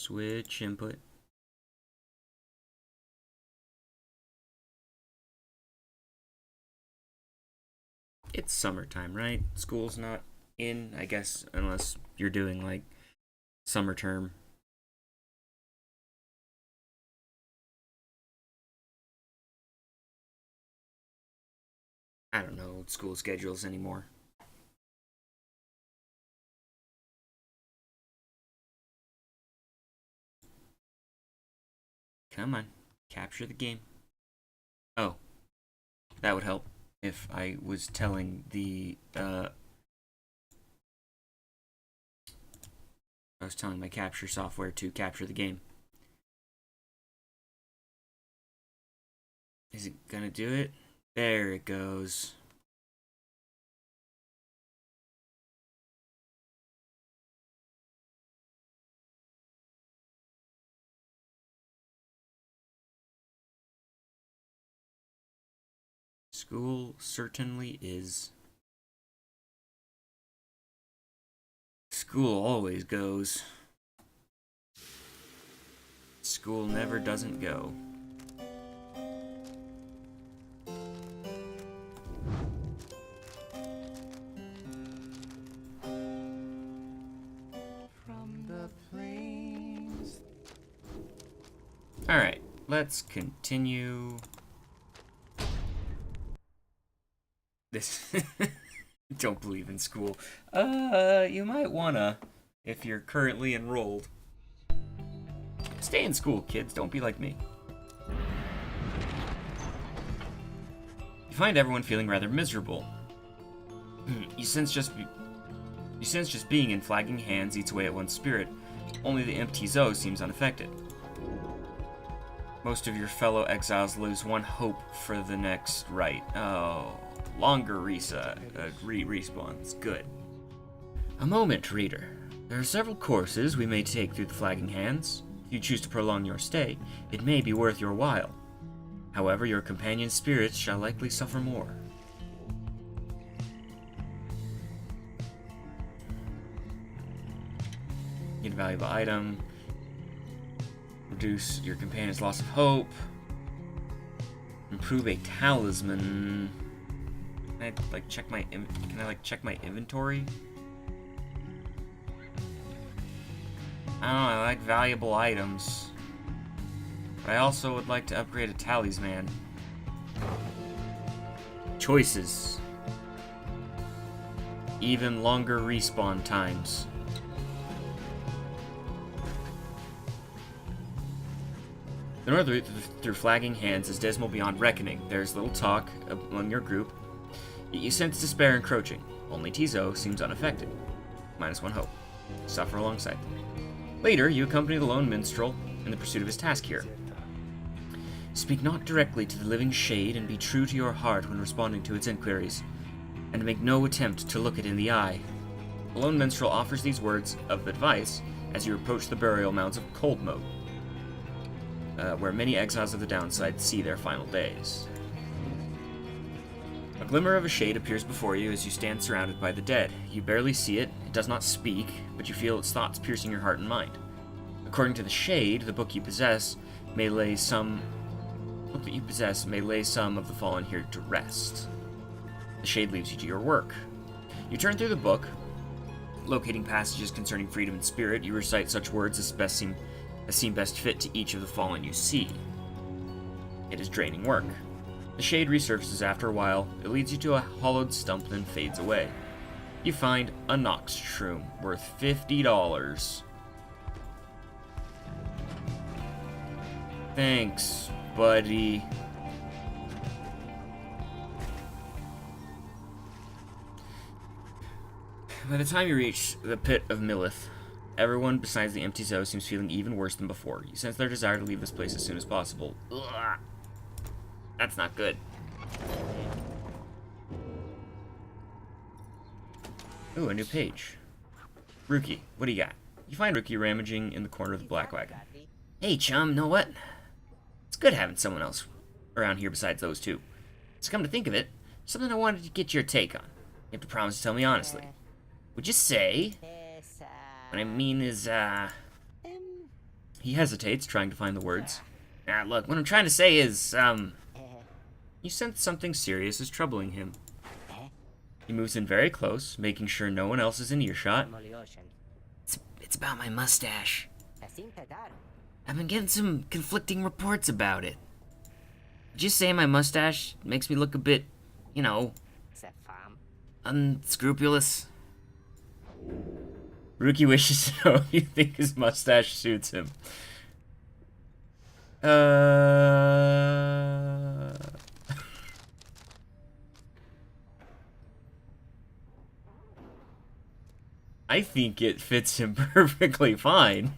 Switch input. It's summertime, right? School's not in, I guess, unless you're doing like summer term. I don't know school schedules anymore. Come on, capture the game. Oh, that would help if I was telling I was telling my capture software to capture the game. Is it gonna do it? There it goes. School certainly is. School always goes. School never doesn't go. Alright, let's continue. This. Don't believe in school. You might wanna, if you're currently enrolled. Stay in school, kids. Don't be like me. You find everyone feeling rather miserable. You sense just being in flagging hands eats away at one's spirit. Only the empty Zoe seems unaffected. Most of your fellow exiles lose one hope for the next right. Oh, longer respawns. Good. A moment, reader. There are several courses we may take through the flagging hands. If you choose to prolong your stay, it may be worth your while. However, your companion's spirits shall likely suffer more. Get a valuable item. Reduce your companion's loss of hope. Improve a talisman. Can I check my inventory? I don't know, I like valuable items. But I also would like to upgrade a talisman. Choices. Even longer respawn times. The north route through flagging hands is dismal beyond reckoning. There's little talk among your group. You sense despair encroaching. Only Tizo seems unaffected. -1 hope. Suffer alongside them. Later, you accompany the lone minstrel in the pursuit of his task here. Speak not directly to the living shade and be true to your heart when responding to its inquiries, and make no attempt to look it in the eye. The lone minstrel offers these words of advice as you approach the burial mounds of Coldmoat, where many exiles of the downside see their final days. A glimmer of a shade appears before you as you stand surrounded by the dead. You barely see it, it does not speak, but you feel its thoughts piercing your heart and mind. According to the shade, the book you possess may lay some of the fallen here to rest. The shade leaves you to your work. You turn through the book, locating passages concerning freedom and spirit. You recite such words as seem best fit to each of the fallen you see. It is draining work. The shade resurfaces after a while. It leads you to a hollowed stump, then fades away. You find a Nox shroom worth $50. Thanks, buddy. By the time you reach the pit of Millith, everyone besides the empty Zoe seems feeling even worse than before. You sense their desire to leave this place as soon as possible. Ugh. That's not good. Ooh, a new page. Rookie, what do you got? You find Rookie rummaging in the corner of the black wagon. Hey, chum, know what? It's good having someone else around here besides those two. So come to think of it, something I wanted to get your take on. You have to promise to tell me honestly. Would you say... What I mean is, He hesitates, trying to find the words. Ah, look, what I'm trying to say is, you sense something serious is troubling him. He moves in very close, making sure no one else is in earshot. It's about my mustache. I've been getting some conflicting reports about it. Just saying my mustache makes me look a bit, you know, unscrupulous. Rookie wishes to know if you think his mustache suits him. I think it fits him perfectly fine.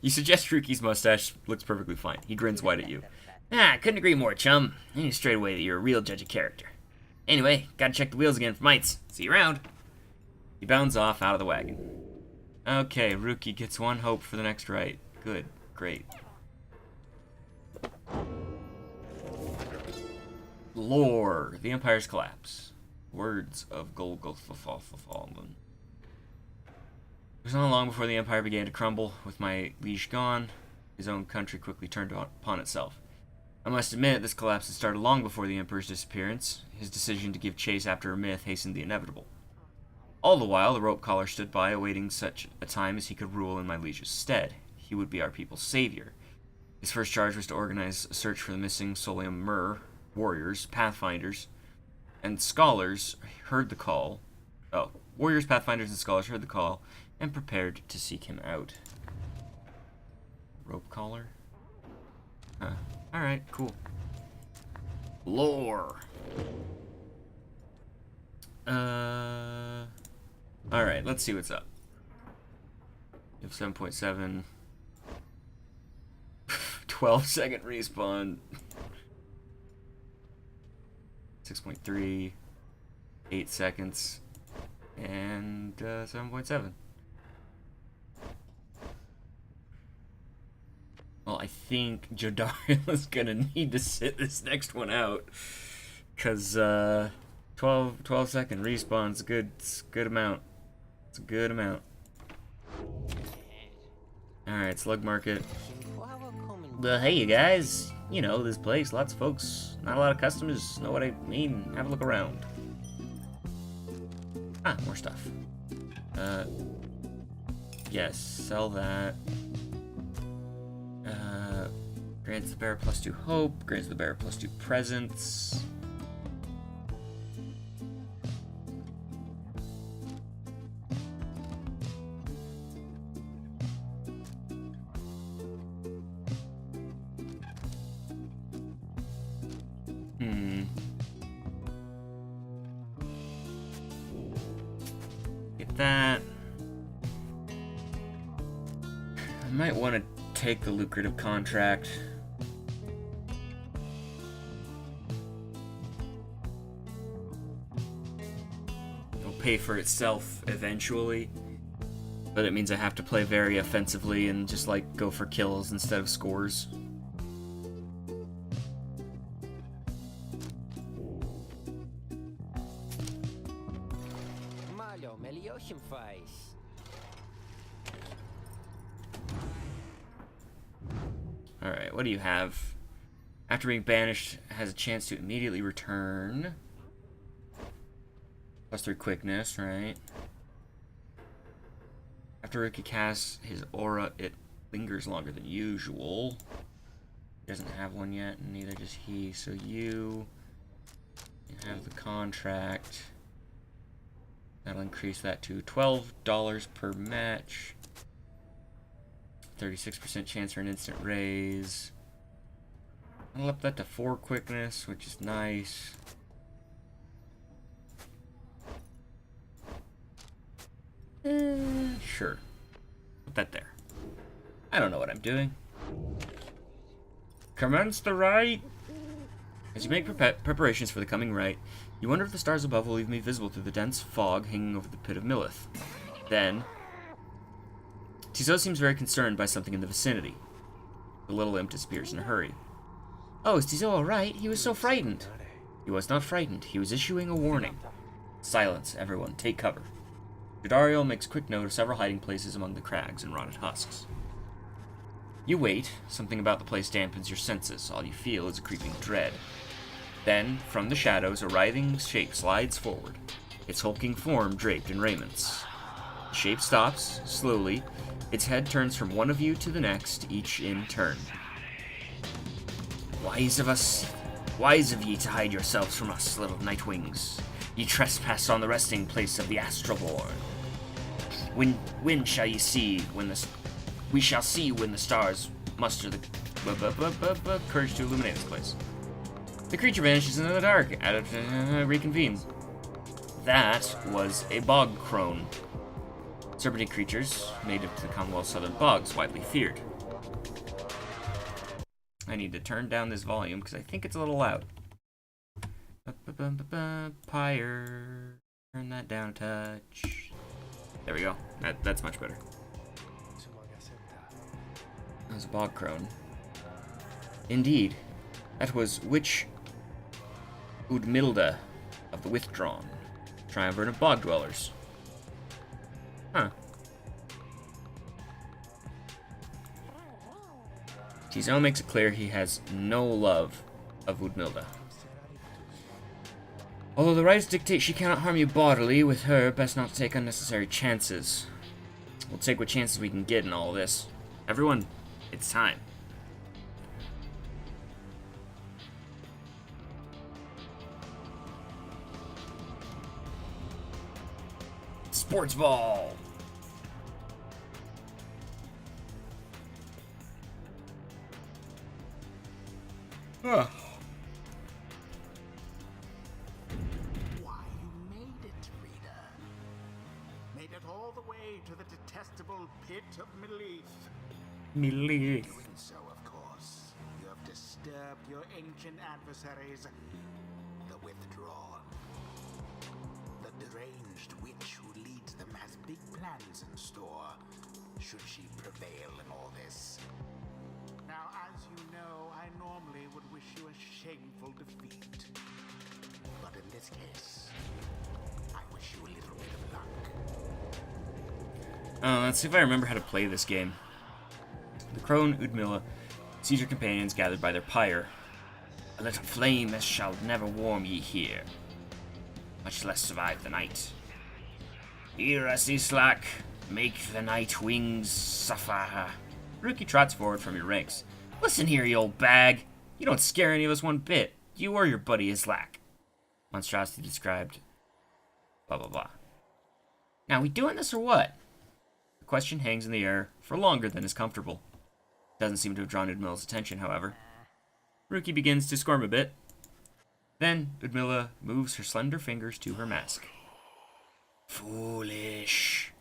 You suggest Rookie's mustache looks perfectly fine. He grins wide at you. Ah, couldn't agree more, chum. I knew straight away that you're a real judge of character. Anyway, gotta check the wheels again for mites. See you around. He bounds off out of the wagon. Okay, Rookie gets one hope for the next right. Good. Great. Lore. The Empire's collapse. Words of Golgotha. It was not long before the Empire began to crumble. With my liege gone, his own country quickly turned upon itself. I must admit, this collapse had started long before the Emperor's disappearance. His decision to give chase after a myth hastened the inevitable. All the while, the rope collar stood by, awaiting such a time as he could rule in my liege's stead. He would be our people's savior. His first charge was to organize a search for the missing Solium Mur warriors, pathfinders, and scholars heard the call. Oh, warriors, pathfinders, and scholars heard the call and prepared to seek him out. Rope collar? Huh. Alright, cool. Lore. Alright, let's see what's up. You have 7.7. 12-second respawn. 6.3. 8 seconds. And 7.7. Well, I think Jodariel is gonna need to sit this next one out. Because 12-second respawn's good. It's a good amount. It's a good amount. Alright, Slug Market. Well, hey, you guys. You know, this place, lots of folks, not a lot of customers, know what I mean. Have a look around. Ah, more stuff. Yes, sell that. Grants the bearer +2 hope, grants the bearer +2 presence. Get that. I might want to take the lucrative contract. It'll pay for itself eventually, but it means I have to play very offensively and just like go for kills instead of scores. Alright, what do you have? After being banished, has a chance to immediately return. +3 quickness, right? After Rookie casts his aura, it lingers longer than usual. He doesn't have one yet, and neither does he. So you have the contract. That'll increase that to $12 per match. 36% chance for an instant raise. I'll up that to 4 quickness, which is nice. Sure. Put that there. I don't know what I'm doing. Commence the rite! As you make preparations for the coming rite, you wonder if the stars above will leave me visible through the dense fog hanging over the pit of Millith. Then, Tizot seems very concerned by something in the vicinity. The little imp disappears in a hurry. Oh, is Tizot alright? He was so frightened. He was not frightened. He was issuing a warning. Silence, everyone. Take cover. Jadariel makes quick note of several hiding places among the crags and rotted husks. You wait. Something about the place dampens your senses. All you feel is a creeping dread. Then, from the shadows, a writhing shape slides forward, its hulking form draped in raiments. The shape stops, slowly. Its head turns from one of you to the next, each in turn. Wise of ye to hide yourselves from us, little nightwings. Ye trespass on the resting place of the Astroborn. When shall ye see when we shall see when the stars muster the courage to illuminate this place. The creature vanishes into the dark, reconvenes. That was a bog crone. Serpentine creatures, native to the Commonwealth's southern bogs, widely feared. I need to turn down this volume because I think it's a little loud. Pyre. Turn that down a touch. There we go. That's much better. That was a bog crone. Indeed. That was Witch Udmilda of the Withdrawn, triumvirate of bog dwellers. Huh. Tizo makes it clear he has no love of Udmilda. Although the rights dictate she cannot harm you bodily, with her, best not to take unnecessary chances. We'll take what chances we can get in all this. Everyone, it's time. Sportsball! Ugh. Why, you made it, reader. Made it all the way to the detestable pit of Middle East. Doing so, of course, you have disturbed your ancient adversaries, the Withdrawn. The deranged witch who leads them has big plans in store, should she prevail in all this. Now, as you know, I normally would wish you a shameful defeat. But in this case, I wish you a little bit of luck. Let's see if I remember how to play this game. The crone Udmilla sees her companions gathered by their pyre. A little flame as shall never warm ye here, much less survive the night. Hear us, Islak, make the night wings suffer. Rookie trots forward from your ranks. Listen here, you old bag. You don't scare any of us one bit. You or your buddy Islak. Monstrosity described. Blah, blah, blah. Now, we doing this or what? The question hangs in the air for longer than is comfortable. Doesn't seem to have drawn Udmilla's attention, however. Rookie begins to squirm a bit. Then, Udmilla moves her slender fingers to her mask. Foolish.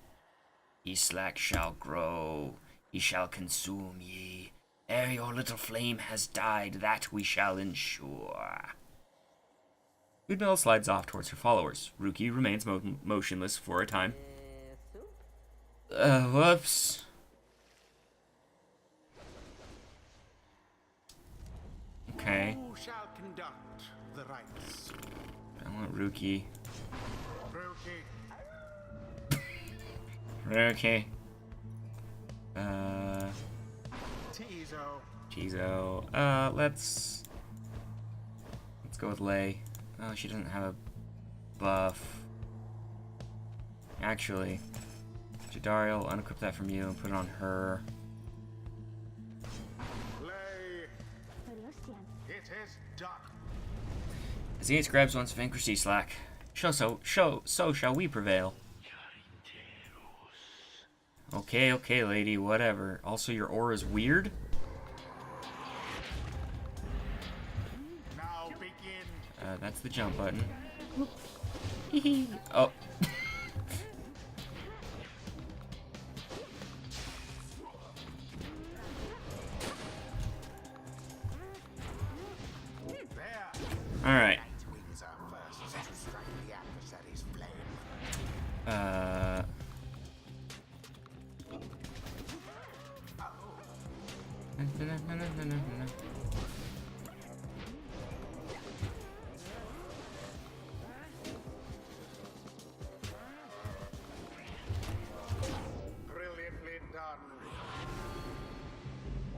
Islak shall grow. He shall consume ye. Ere your little flame has died, that we shall ensure. Udmilla slides off towards her followers. Rookie remains motionless for a time. Whoops. Okay. Who shall conduct the rites? I want Rookie. Rookie. Rookie. Tizo. Let's go with Lei. Oh, she doesn't have a buff. Actually, Jadariel, unequip that from you and put it on her. Lei. It is done. As the Ace grabs once vanquished Islak, so shall we prevail. Okay, lady, whatever. Also, your aura's weird. Now begin. That's the jump button. Oh. There. Alright. Wings are first to strike the adversary's flame.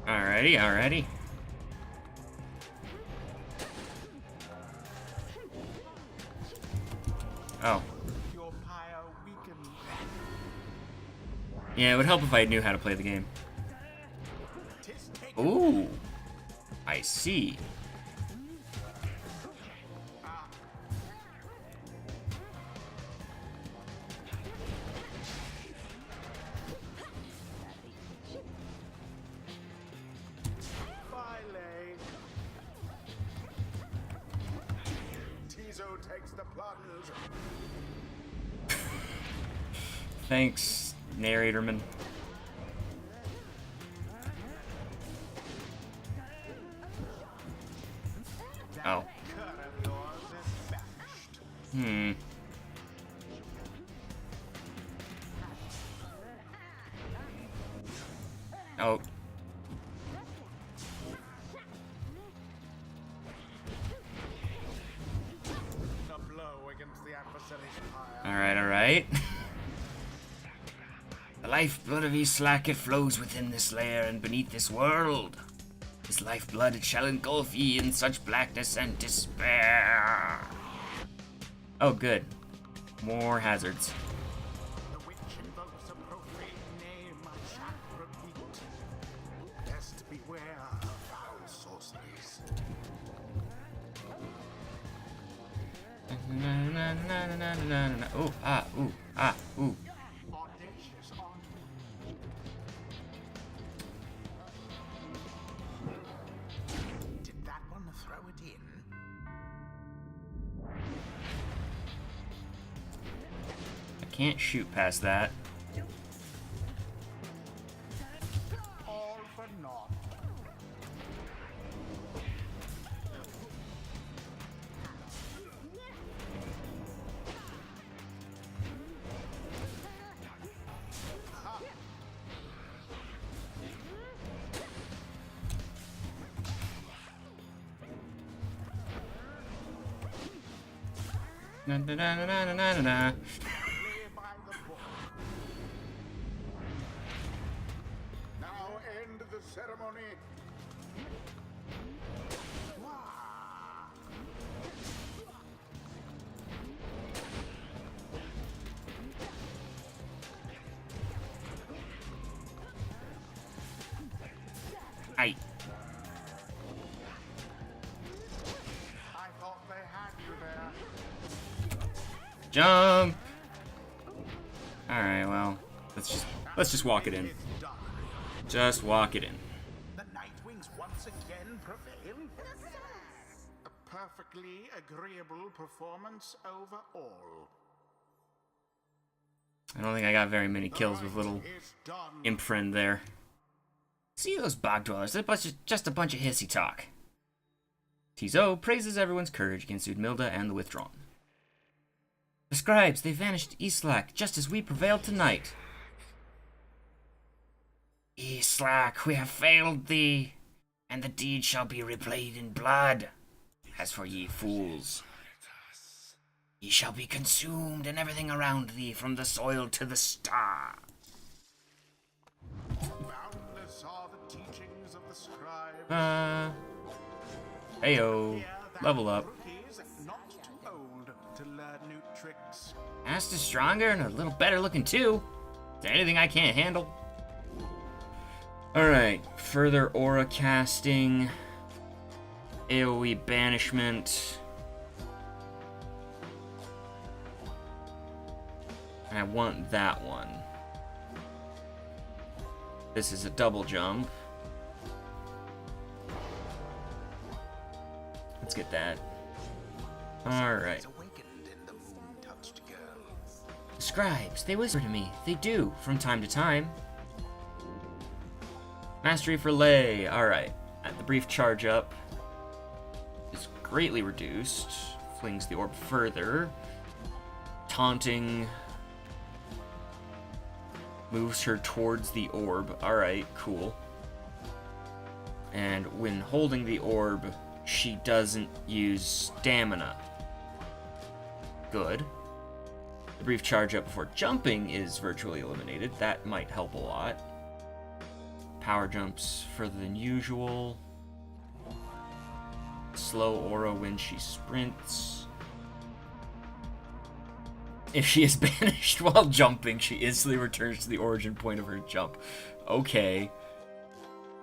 Alrighty, alrighty. Oh. Your pyre weakened. Yeah, it would help if I knew how to play the game. Tis taken. Ooh. I see. Takes the plunge. Thanks, narratorman. Oh. Hmm. Oh. Alright, alright. The lifeblood of Islak, it flows within this lair and beneath this world. This lifeblood, it shall engulf ye in such blackness and despair. Oh, good. More hazards. The witch invokes a profane name I shan't repeat. Best beware of foul sorceries. Ooh, ah, ooh, ah, ooh. Audacious on. Did that one throw it in? I can't shoot past that. All for naught. Na na na na na na na. Play by the book. Now end the ceremony. Aye. I thought they had you there. Jump. All right, well, let's just walk it in. It's done. Just walk it in. The Nightwings once again prevail. A perfectly agreeable performance overall. I don't think I got very many kills with little It's done. imp friend there. See those bog dwellers? They're just a bunch of hissy talk. Tizo praises everyone's courage against Udmilda and the Withdrawn. The scribes, they vanished Islak just as we prevailed tonight. Islak, we have failed thee, and the deed shall be replayed in blood. As for ye fools, ye shall be consumed and everything around thee, from the soil to the star. Boundless are the teachings of the scribe. Heyo, level up. Rookies not too old to learn new tricks. Master stronger and a little better looking too. Is there anything I can't handle? Alright, further aura casting. AoE banishment. I want that one. This is a double jump. Let's get that. Alright. Awakened in the moon-touched girl. Scribes, they whisper to me. They do, from time to time. Mastery for Lay. Alright. The brief charge up is greatly reduced. Flings the orb further. Taunting moves her towards the orb. Alright, cool. And when holding the orb, she doesn't use stamina. Good. The brief charge up before jumping is virtually eliminated. That might help a lot. power jumps further than usual. Slow aura when she sprints. If she is banished while jumping, she instantly returns to the origin point of her jump. Okay.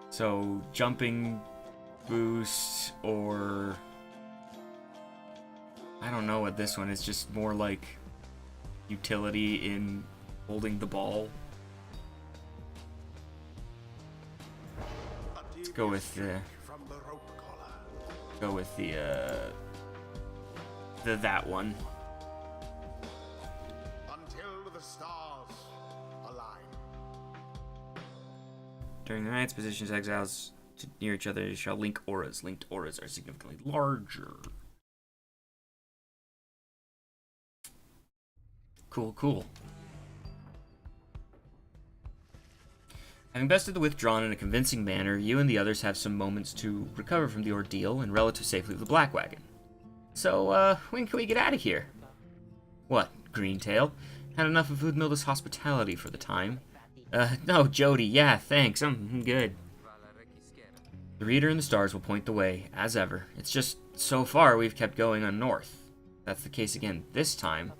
So, jumping boost, or... I don't know what this one is, just more like utility in holding the ball. Let's go with the... that one. Until the stars align. During the night's positions, exiles near each other shall link auras. Linked auras are significantly larger. Cool. Having bested the Withdrawn in a convincing manner, you and the others have some moments to recover from the ordeal and relative safety of the Black Wagon. So, when can we get out of here? What, Greentail? Had enough of Udmilda's hospitality for the time. No, Jody, yeah, thanks, I'm good. The Reader and the stars will point the way, as ever. It's just, so far, we've kept going on north. That's the case again this time.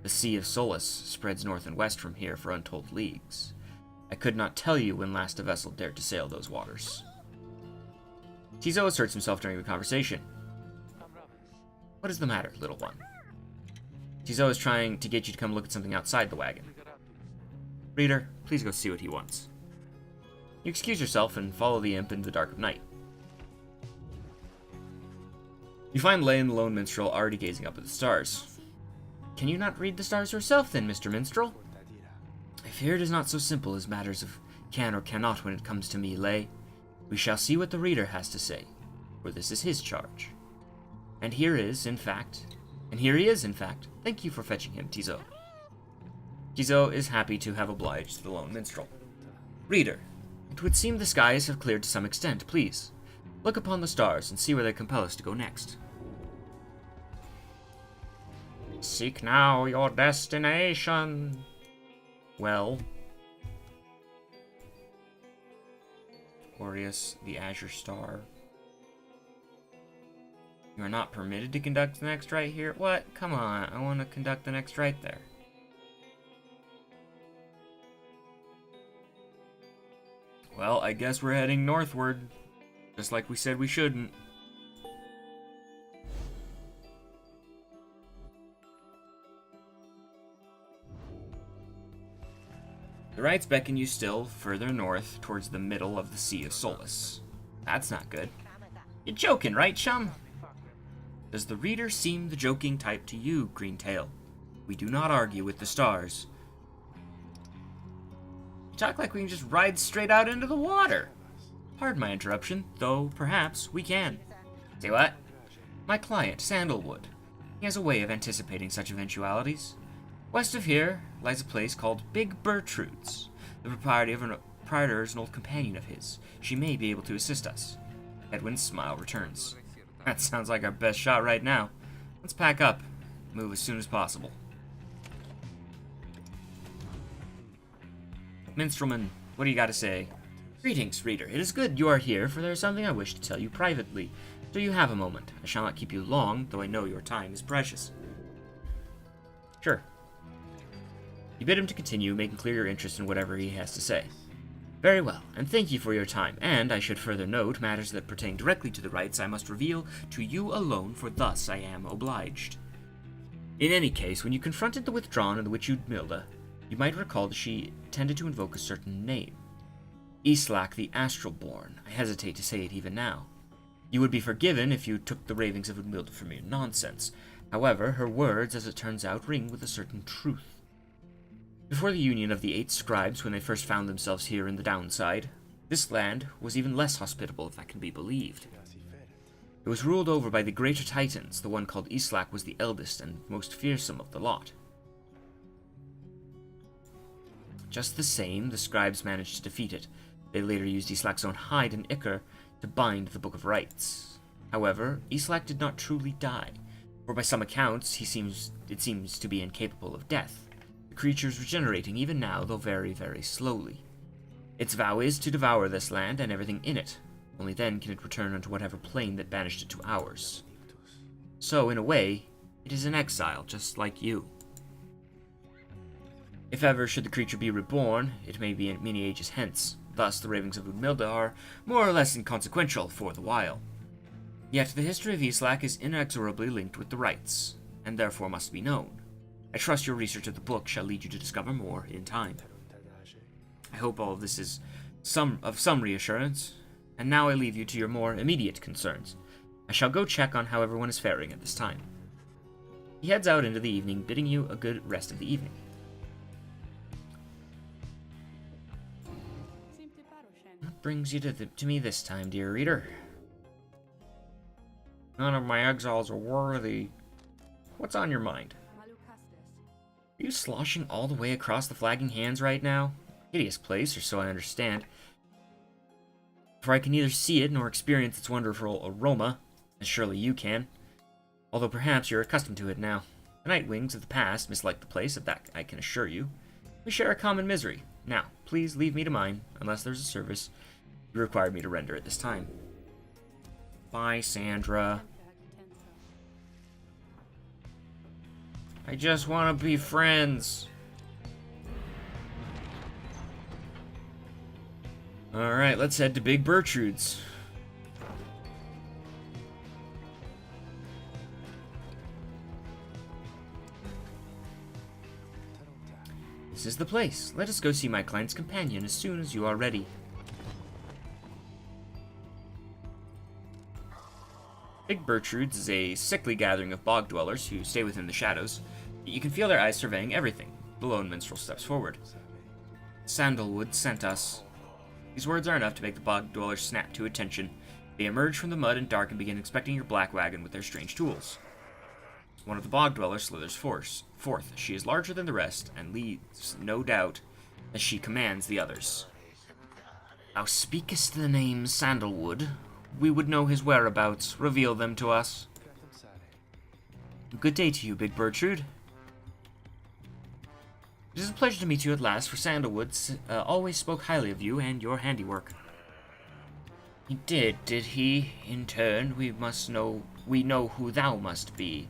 The Sea of Solace spreads north and west from here for untold leagues. I could not tell you when last a vessel dared to sail those waters. Tizo asserts himself during the conversation. What is the matter, little one? Tizo is trying to get you to come look at something outside the wagon. Reader, please go see what he wants. You excuse yourself and follow the imp into the dark of night. You find Lay and the Lone Minstrel already gazing up at the stars. Can you not read the stars yourself, then, Mr. Minstrel? I fear it is not so simple as matters of can or cannot when it comes to me, Lay. We shall see what the Reader has to say, for this is his charge. And here he is, in fact. Thank you for fetching him, Tizo. Tizo is happy to have obliged the Lone Minstrel. Reader, it would seem the skies have cleared to some extent. Please, look upon the stars and see where they compel us to go next. Seek now your destination. Well. Aureus, the Azure Star. You are not permitted to conduct the next rite here? What? Come on, I want to conduct the next rite there. Well, I guess we're heading northward. Just like we said we shouldn't. The rites beckon you still further north towards the middle of the Sea of Solace. That's not good. You're joking, right, chum? Does the Reader seem the joking type to you, Greentail? We do not argue with the stars. You talk like we can just ride straight out into the water. Pardon my interruption, though perhaps we can. Say what? My client, Sandalwood. He has a way of anticipating such eventualities. West of here lies a place called Big Bertrude's. The proprietor is an old companion of his. She may be able to assist us. Edwin's smile returns. That sounds like our best shot right now. Let's pack up. Move as soon as possible. Minstrelman, what do you got to say? Greetings, Reader. It is good you are here, for there is something I wish to tell you privately. Do you have a moment? I shall not keep you long, though I know your time is precious. Sure. You bid him to continue, making clear your interest in whatever he has to say. Very well, and thank you for your time, and I should further note matters that pertain directly to the rites I must reveal to you alone, for thus I am obliged. In any case, when you confronted the Withdrawn and the witch Udmilda, you might recall that she tended to invoke a certain name. Islak the Astralborn. I hesitate to say it even now. You would be forgiven if you took the ravings of Udmilda for mere nonsense. However, her words, as it turns out, ring with a certain truth. Before the union of the 8 scribes, when they first found themselves here in the downside, this land was even less hospitable, if that can be believed. It was ruled over by the greater titans. The one called Islak was the eldest and most fearsome of the lot. Just the same, the scribes managed to defeat it. They later used Islak's own hide and ichor to bind the Book of Rites. However, Islak did not truly die, for by some accounts it seems to be incapable of death. The creature is regenerating even now, though very, very slowly. Its vow is to devour this land and everything in it. Only then can it return unto whatever plane that banished it to ours. So, in a way, it is in exile, just like you. If ever should the creature be reborn, it may be in many ages hence. Thus, the ravings of Udmilda are more or less inconsequential for the while. Yet, the history of Islak is inexorably linked with the rites, and therefore must be known. I trust your research of the book shall lead you to discover more in time. I hope all of this is some reassurance, and now I leave you to your more immediate concerns. I shall go check on how everyone is faring at this time. He heads out into the evening, bidding you a good rest of the evening. What brings you to me this time, dear reader? None of my exiles are worthy. What's on your mind? Are you sloshing all the way across the flagging hands right now? Hideous place, or so I understand. For I can neither see it nor experience its wonderful aroma, as surely you can. Although perhaps you're accustomed to it now. The Nightwings of the past misliked the place, of that I can assure you. We share a common misery. Now, please leave me to mine, unless there's a service you require me to render at this time. Bye, Sandra. I just want to be friends. Alright, let's head to Big Bertrude's. This is the place. Let us go see my client's companion as soon as you are ready. Big Bertrude's is a sickly gathering of bog dwellers who stay within the shadows. You can feel their eyes surveying everything. The lone minstrel steps forward. Sandalwood sent us. These words are enough to make the bog dwellers snap to attention. They emerge from the mud and dark and begin inspecting your black wagon with their strange tools. One of the bog dwellers slithers forth. She is larger than the rest, and leads, no doubt, as she commands the others. Thou speakest the name Sandalwood. We would know his whereabouts. Reveal them to us. Good day to you, Big Bertrude. It is a pleasure to meet you at last, for Sandalwood always spoke highly of you and your handiwork. He did he? In turn, we know who thou must be.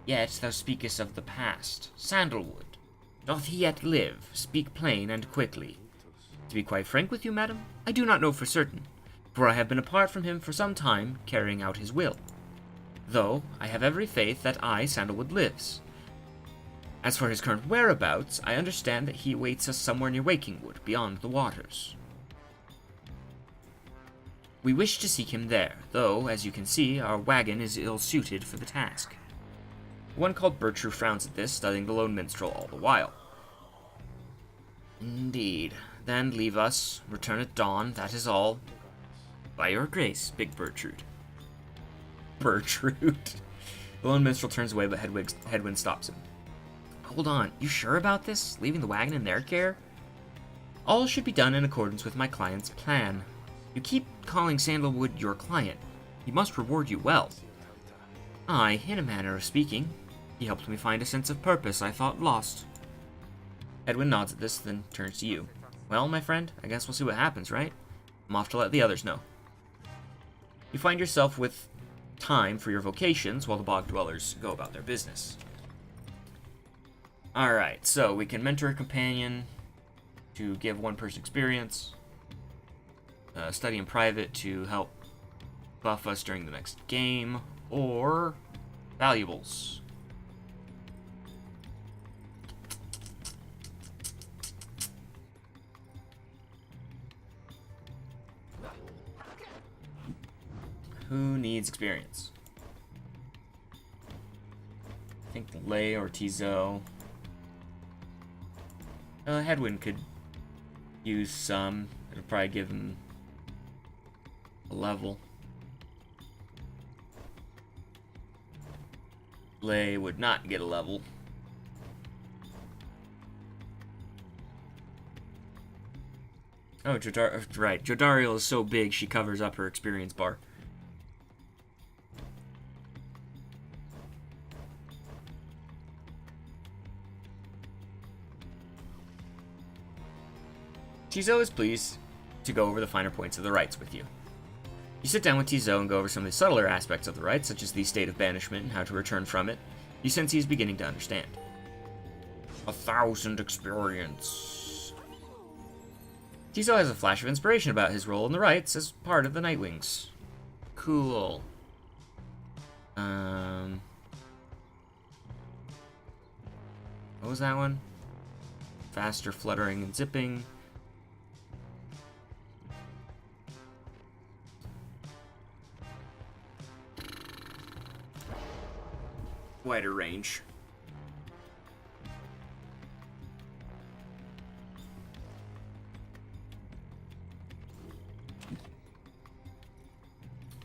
Yet thou speakest of the past. Sandalwood, doth he yet live? Speak plain and quickly. To be quite frank with you, madam, I do not know for certain, for I have been apart from him for some time, carrying out his will. Though I have every faith that Sandalwood, lives. As for his current whereabouts, I understand that he awaits us somewhere near Wakingwood, beyond the waters. We wish to seek him there, though, as you can see, our wagon is ill-suited for the task. One called Bertrude frowns at this, studying the lone minstrel all the while. Indeed. Then leave us, return at dawn, that is all. By your grace, Big Bertrude. Bertrude. The lone minstrel turns away, but Hedwyn stops him. Hold on, you sure about this? Leaving the wagon in their care? All should be done in accordance with my client's plan. You keep calling Sandalwood your client. He must reward you well. Aye, in a manner of speaking. He helped me find a sense of purpose I thought lost. Edwin nods at this, then turns to you. Well, my friend, I guess we'll see what happens, right? I'm off to let the others know. You find yourself with time for your vocations while the bog dwellers go about their business. Alright, so we can mentor a companion to give one person experience, study in private to help buff us during the next game, or valuables. Who needs experience? I think Lay or Tizo. Hedwyn could use some. It'll probably give him a level. Lay would not get a level. Oh, right. Jodariel is so big she covers up her experience bar. Tizo is pleased. to go over the finer points of the rites with you. You sit down with Tizo and go over some of the subtler aspects of the rites, such as the state of banishment and how to return from it. You sense he is beginning to understand. 1,000 experience. Tizo has a flash of inspiration about his role in the rites as part of the Nightwings. Cool. What was that one? Faster fluttering and zipping. Wider range.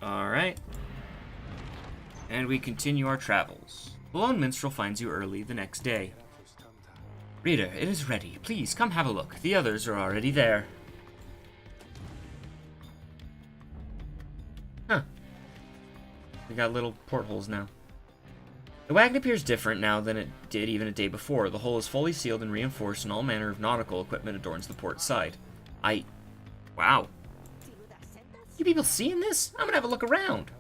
Alright. And we continue our travels. The lone minstrel finds you early the next day. Reader, it is ready. Please, come have a look. The others are already there. Huh. We got little portholes now. The wagon appears different now than it did even a day before. The hull is fully sealed and reinforced, and all manner of nautical equipment adorns the port side. Wow. You people seeing this? I'm gonna have a look around.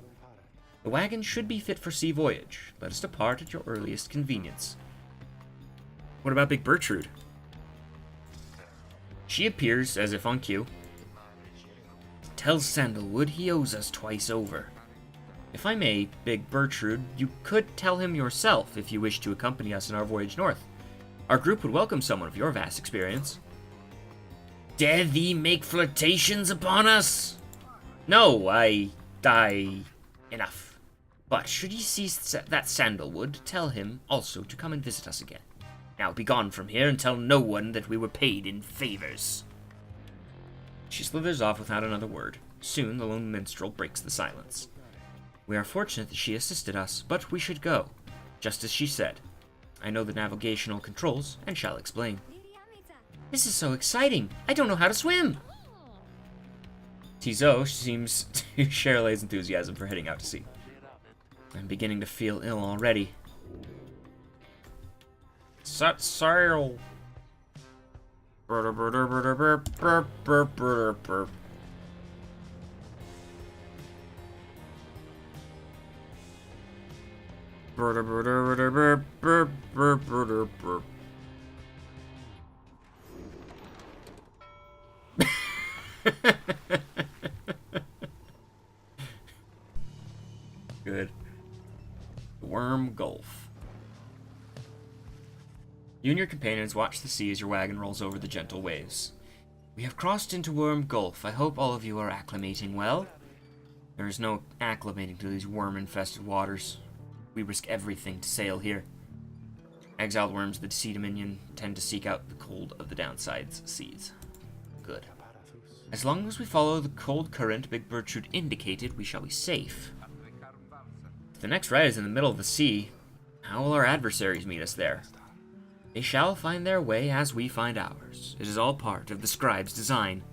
The wagon should be fit for sea voyage. Let us depart at your earliest convenience. What about Big Bertrude? She appears as if on cue. Tells Sandalwood he owes us twice over. If I may, Big Bertrude, you could tell him yourself if you wish to accompany us in our voyage north. Our group would welcome someone of your vast experience. Dare thee make flirtations upon us? No, enough. But should ye see that Sandalwood, tell him also to come and visit us again. Now be gone from here and tell no one that we were paid in favors. She slithers off without another word. Soon the lone minstrel breaks the silence. We are fortunate that she assisted us, but we should go, just as she said. I know the navigational controls, and shall explain. This is so exciting! I don't know how to swim! Tizo seems to share Lay's enthusiasm for heading out to sea. I'm beginning to feel ill already. Set sail! Good. Worm Gulf. You and your companions watch the sea as your wagon rolls over the gentle waves. We have crossed into Worm Gulf. I hope all of you are acclimating well. There is no acclimating to these worm-infested waters. We risk everything to sail here. Exiled worms, the Sea Dominion, tend to seek out the cold of the downside's seas. Good. As long as we follow the cold current Big Bertrude indicated, we shall be safe. If the next ride is in the middle of the sea, how will our adversaries meet us there? They shall find their way as we find ours. It is all part of the scribe's design.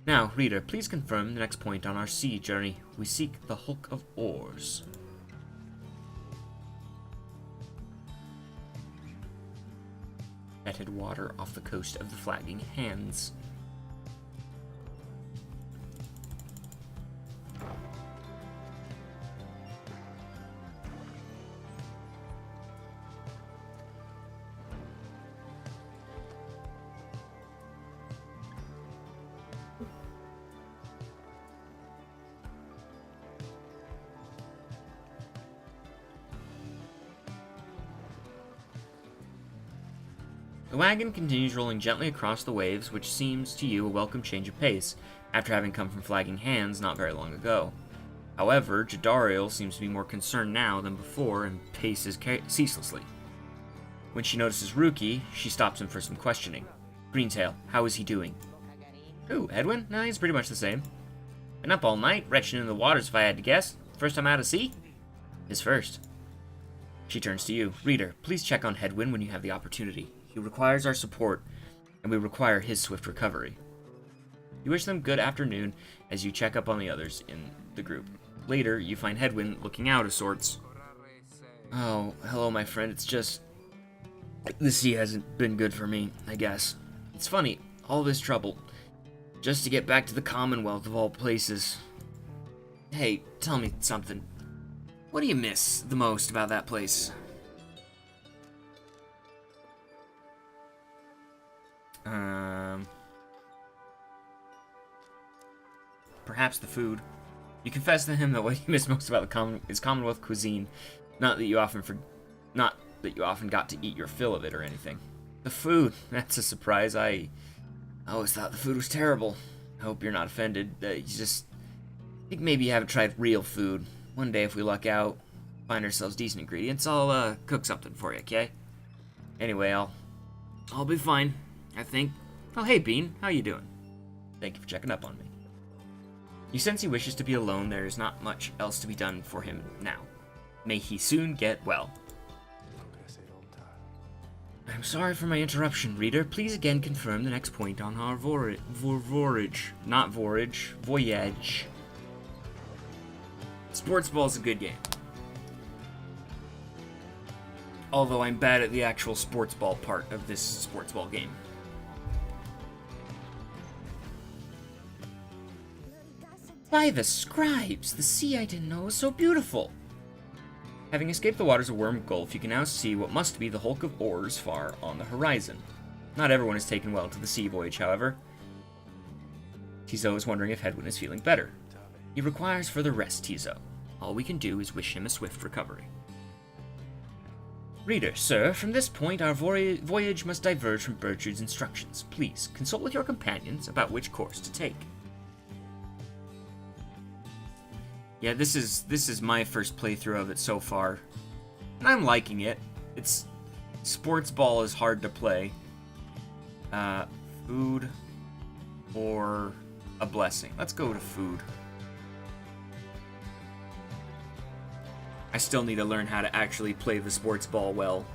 Now, reader, please confirm the next point on our sea journey. We seek the Hulk of Oars. Fetid water off the coast of the Flagging Hands. The wagon continues rolling gently across the waves, which seems to you a welcome change of pace, after having come from Flagging Hands not very long ago. However, Jadariel seems to be more concerned now than before and paces ceaselessly. When she notices Ruki, she stops him for some questioning. Greentail, how is he doing? Who, Edwin? No, he's pretty much the same. Been up all night, retching in the waters if I had to guess. First time out of sea? His first. She turns to you. Reader, please check on Hedwin when you have the opportunity. He requires our support, and we require his swift recovery. You wish them good afternoon as you check up on the others in the group. Later, you find Hedwin looking out of sorts. Oh, hello, my friend. It's just... the sea hasn't been good for me, I guess. It's funny, all this trouble. Just to get back to the Commonwealth of all places. Hey, tell me something. What do you miss the most about that place? Perhaps the food. You confess to him that what you miss most about is Commonwealth cuisine, not that you often got to eat your fill of it or anything. The food, that's a surprise. I always thought the food was terrible. I hope you're not offended. You just think maybe you haven't tried real food. One day, if we luck out, find ourselves decent ingredients, I'll cook something for you, okay? Anyway, I'll be fine, I think. Oh, hey, Bean, how you doing? Thank you for checking up on me. You sense he wishes to be alone. There is not much else to be done for him now. May he soon get well. I'm sorry for my interruption, reader. Please again confirm the next point on our voyage. Sportsball is a good game. Although I'm bad at the actual sportsball part of this sportsball game. By the scribes, the sea I didn't know was so beautiful. Having escaped the waters of Worm Gulf, you can now see what must be the hulk of oars far on the horizon. Not everyone has taken well to the sea voyage, however. Tizo is wondering if Hedwyn is feeling better. He requires further rest, Tizo. All we can do is wish him a swift recovery. Reader, sir, from this point our voyage must diverge from Bertrude's instructions. Please, consult with your companions about which course to take. Yeah, this is my first playthrough of it so far, and I'm liking it. Sportsball is hard to play. Food or a blessing. Let's go to food. I still need to learn how to actually play the sportsball well.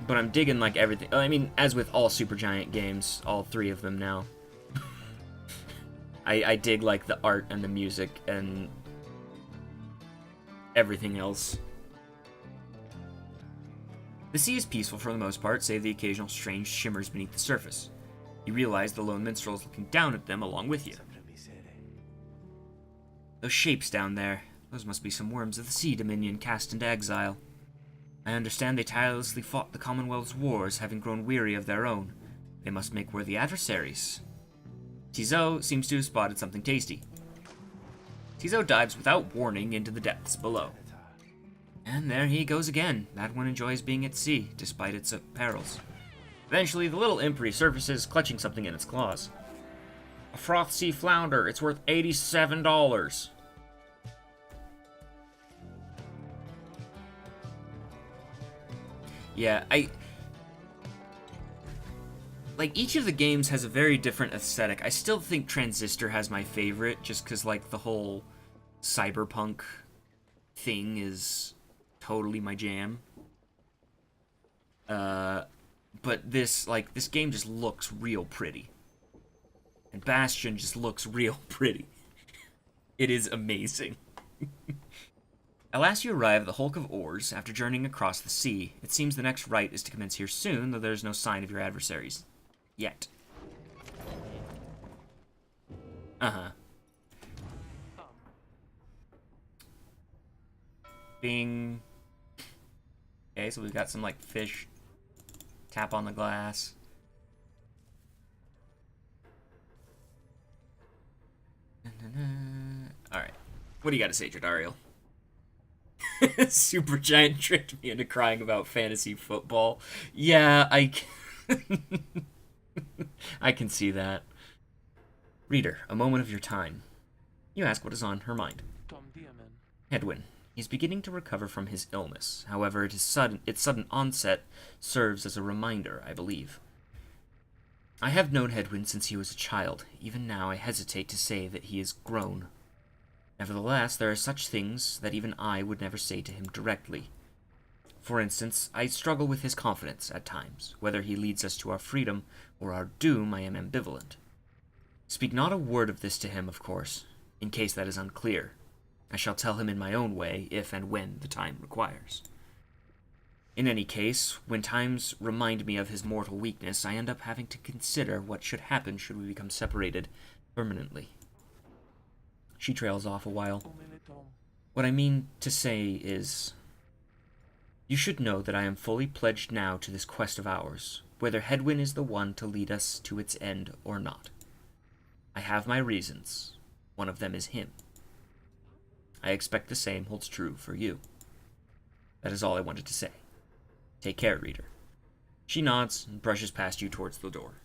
But I'm digging like everything. I mean, as with all Supergiant games, all three of them now. I dig like the art and the music and everything else. The sea is peaceful for the most part, save the occasional strange shimmers beneath the surface. You realize the lone minstrel is looking down at them along with you. Those shapes down there, those must be some worms of the sea dominion cast into exile. I understand they tirelessly fought the Commonwealth's wars, having grown weary of their own. They must make worthy adversaries. Tizo seems to have spotted something tasty. Tizo dives without warning into the depths below. And there he goes again. That one enjoys being at sea, despite its perils. Eventually, the little imp resurfaces, clutching something in its claws. A froth sea flounder. It's worth $87. Yeah, like, each of the games has a very different aesthetic. I still think Transistor has my favorite, just because, like, the whole cyberpunk thing is totally my jam. But this game just looks real pretty. And Bastion just looks real pretty. It is amazing. At last you arrive at the Hulk of Oars after journeying across the sea. It seems the next rite is to commence here soon, though there is no sign of your adversaries. Yet. Uh-huh. Bing. Okay, so we've got some, like, fish. Tap on the glass. Alright. What do you got to say, Jadariel? Supergiant tricked me into crying about fantasy football. Yeah, I can see that. Reader, a moment of your time. You ask what is on her mind. Hedwyn. He's beginning to recover from his illness. However, its sudden onset serves as a reminder, I believe. I have known Hedwyn since he was a child. Even now, I hesitate to say that he is grown. Nevertheless, there are such things that even I would never say to him directly. For instance, I struggle with his confidence at times. Whether he leads us to our freedom or our doom, I am ambivalent. Speak not a word of this to him, of course, in case that is unclear. I shall tell him in my own way, if and when the time requires. In any case, when times remind me of his mortal weakness, I end up having to consider what should happen should we become separated permanently. She trails off a while. What I mean to say is, you should know that I am fully pledged now to this quest of ours, whether Hedwyn is the one to lead us to its end or not. I have my reasons. One of them is him. I expect the same holds true for you. That is all I wanted to say. Take care, reader. She nods and brushes past you towards the door.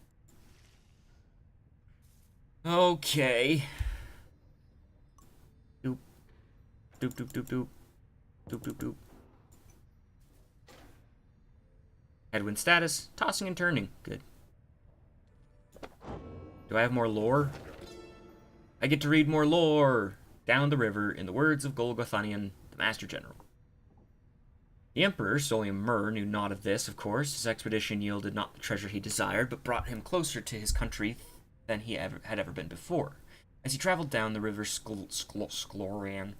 Okay. Doop. Doop, doop, doop, doop. Doop, doop, doop. Hedwyn status, tossing and turning. Good. Do I have more lore? I get to read more lore! Down the river, in the words of Golgothanian, the Master General. The Emperor, Solium Mur, knew naught of this, of course. His expedition yielded not the treasure he desired, but brought him closer to his country than he had ever been before. As he traveled down the river Sklorian,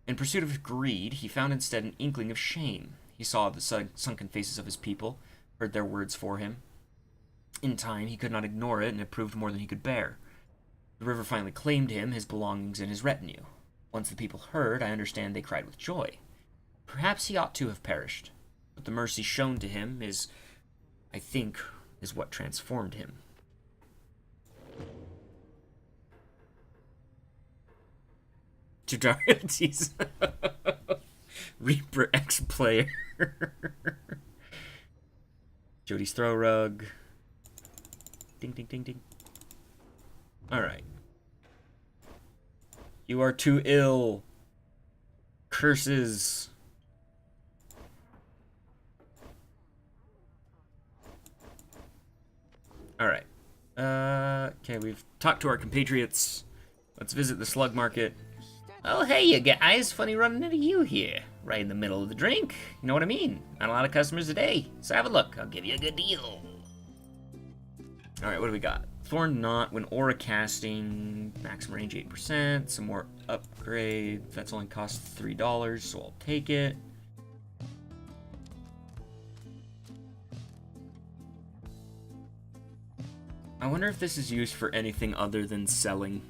in pursuit of greed, he found instead an inkling of shame. He saw the sunken faces of his people, heard their words for him. In time, he could not ignore it, and it proved more than he could bear. The river finally claimed him, his belongings, and his retinue. Once the people heard, I understand they cried with joy. Perhaps he ought to have perished, but the mercy shown to him is, I think, is what transformed him. Tudarities. Reaper X player. Jody's throw rug. Ding, ding, ding, ding. Alright. You are too ill. Curses. Alright. Okay, we've talked to our compatriots. Let's visit the slug market. Oh, hey, you guys. Funny running into you here. Right in the middle of the drink. You know what I mean? Not a lot of customers today. So have a look. I'll give you a good deal. Alright, what do we got? Thorn Knot, when aura casting, maximum range 8%, some more upgrade. That's only cost $3, so I'll take it. I wonder if this is used for anything other than selling.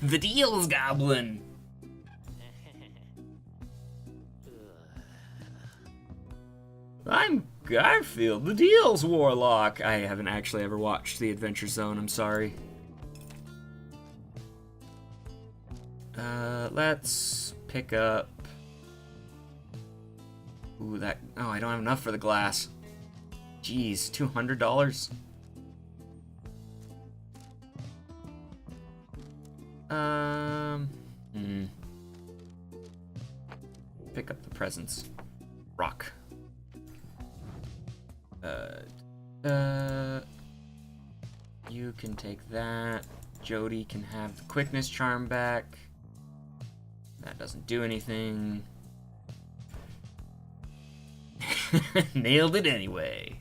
The deals, Goblin! I'm Garfield, the deals warlock. I haven't actually ever watched The Adventure Zone, I'm sorry. Let's pick up... Ooh, that... Oh, I don't have enough for the glass. Jeez, $200? Pick up the presents. Rock. You can take that. Jody can have the quickness charm back. That doesn't do anything. Nailed it anyway.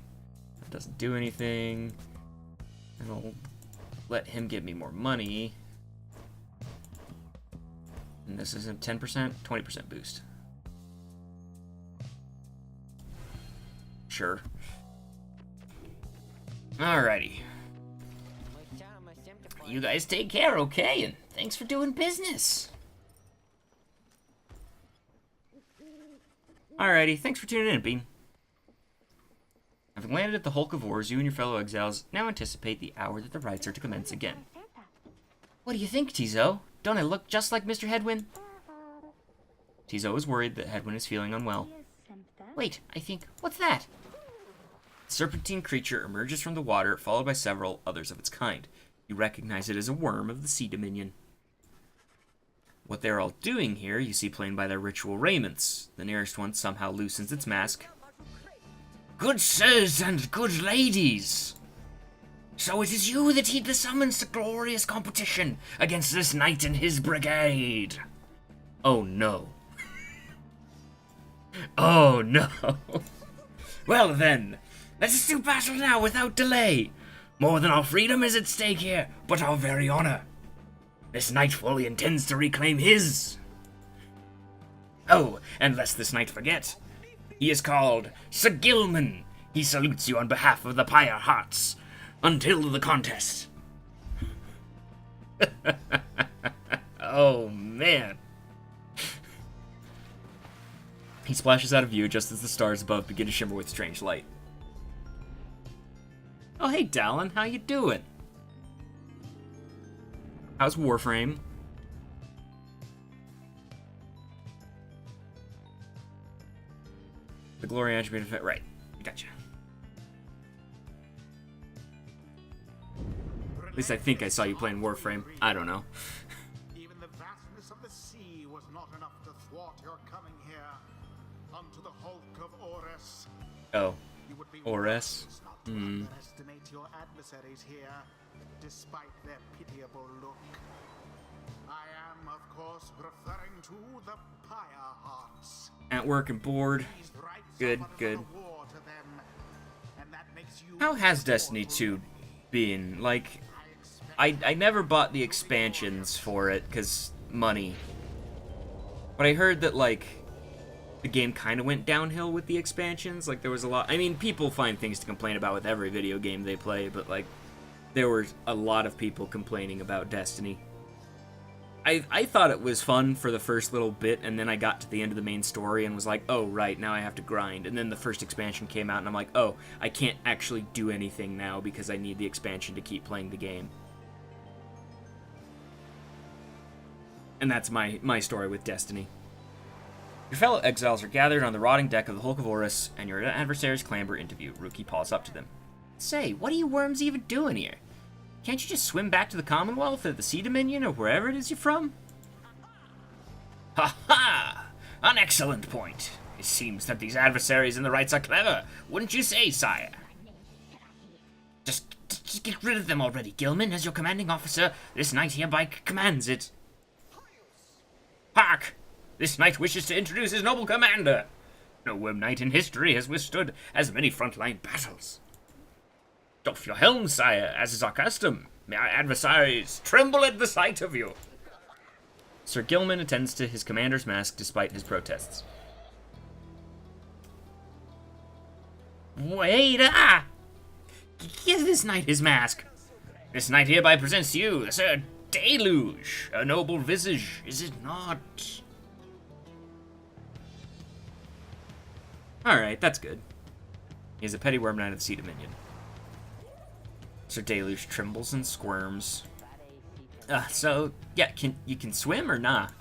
That doesn't do anything. And I'll let him give me more money. And this is a 10%, 20% boost. Sure. Alrighty. You guys take care, okay? And thanks for doing business. Alrighty, thanks for tuning in, Bean. Having landed at the Hulk of Wars, you and your fellow exiles now anticipate the hour that the rites are to commence again. What do you think, Tizo? Don't I look just like Mr. Hedwyn? Tizo is worried that Hedwyn is feeling unwell. Wait, I think... What's that? The serpentine creature emerges from the water, followed by several others of its kind. You recognize it as a worm of the Sea Dominion. What they're all doing here, you see plain by their ritual raiments. The nearest one somehow loosens its mask. Good sirs and good ladies! So it is you that heed the summons to glorious competition against this knight and his brigade! Oh no. Oh no. Well then, let us do battle now without delay. More than our freedom is at stake here, but our very honor. This knight fully intends to reclaim his. Oh, and lest this knight forget, He is called Sir Gilman. He salutes you on behalf of the Pyre Hearts. Until the contest. Oh, man. He splashes out of view just as the stars above begin to shimmer with strange light. Oh, hey, Dallin. How you doing? How's Warframe? The glory attribute effect. Right. Gotcha. At least I think I saw you playing Warframe. I don't know. Even the vastness of the sea was not enough to thwart your coming here unto the hulk of Ores. Oh. You would be Ores? wise not to underestimate your adversaries here, despite their pitiable look. I am, of course, referring to the Pyre Hearts. At work and bored. These rights Good, are but good. another war to them, and that makes you How has Destiny 2 been? Like, I never bought the expansions for it, because money. But I heard that, like, the game kind of went downhill with the expansions. Like, there was a lot... I mean, people find things to complain about with every video game they play, but, like, there were a lot of people complaining about Destiny. I thought it was fun for the first little bit, and then I got to the end of the main story and was like, oh, right, now I have to grind. And then the first expansion came out, and I'm like, oh, I can't actually do anything now because I need the expansion to keep playing the game. And that's my story with Destiny. Your fellow exiles are gathered on the rotting deck of the Hulk of Horus, and your adversaries clamber into view. Rookie paws up to them. Say, what are you worms even doing here? Can't you just swim back to the Commonwealth or the Sea Dominion or wherever it is you're from? Ha ha! An excellent point. It seems that these adversaries in the rights are clever, wouldn't you say, sire? Just get rid of them already, Gilman. As your commanding officer, this knight hereby commands it. Hark! This knight wishes to introduce his noble commander. No worm knight in history has withstood as many frontline battles. Doff your helm, sire, as is our custom. May our adversaries tremble at the sight of you. Sir Gilman attends to his commander's mask despite his protests. Wait, give this knight his mask. This knight hereby presents you, Sir Deluge, a noble visage, is it not? Alright, that's good. He is a petty worm knight of the Sea Dominion. Sir Deluge trembles and squirms. So, yeah, you can swim or not?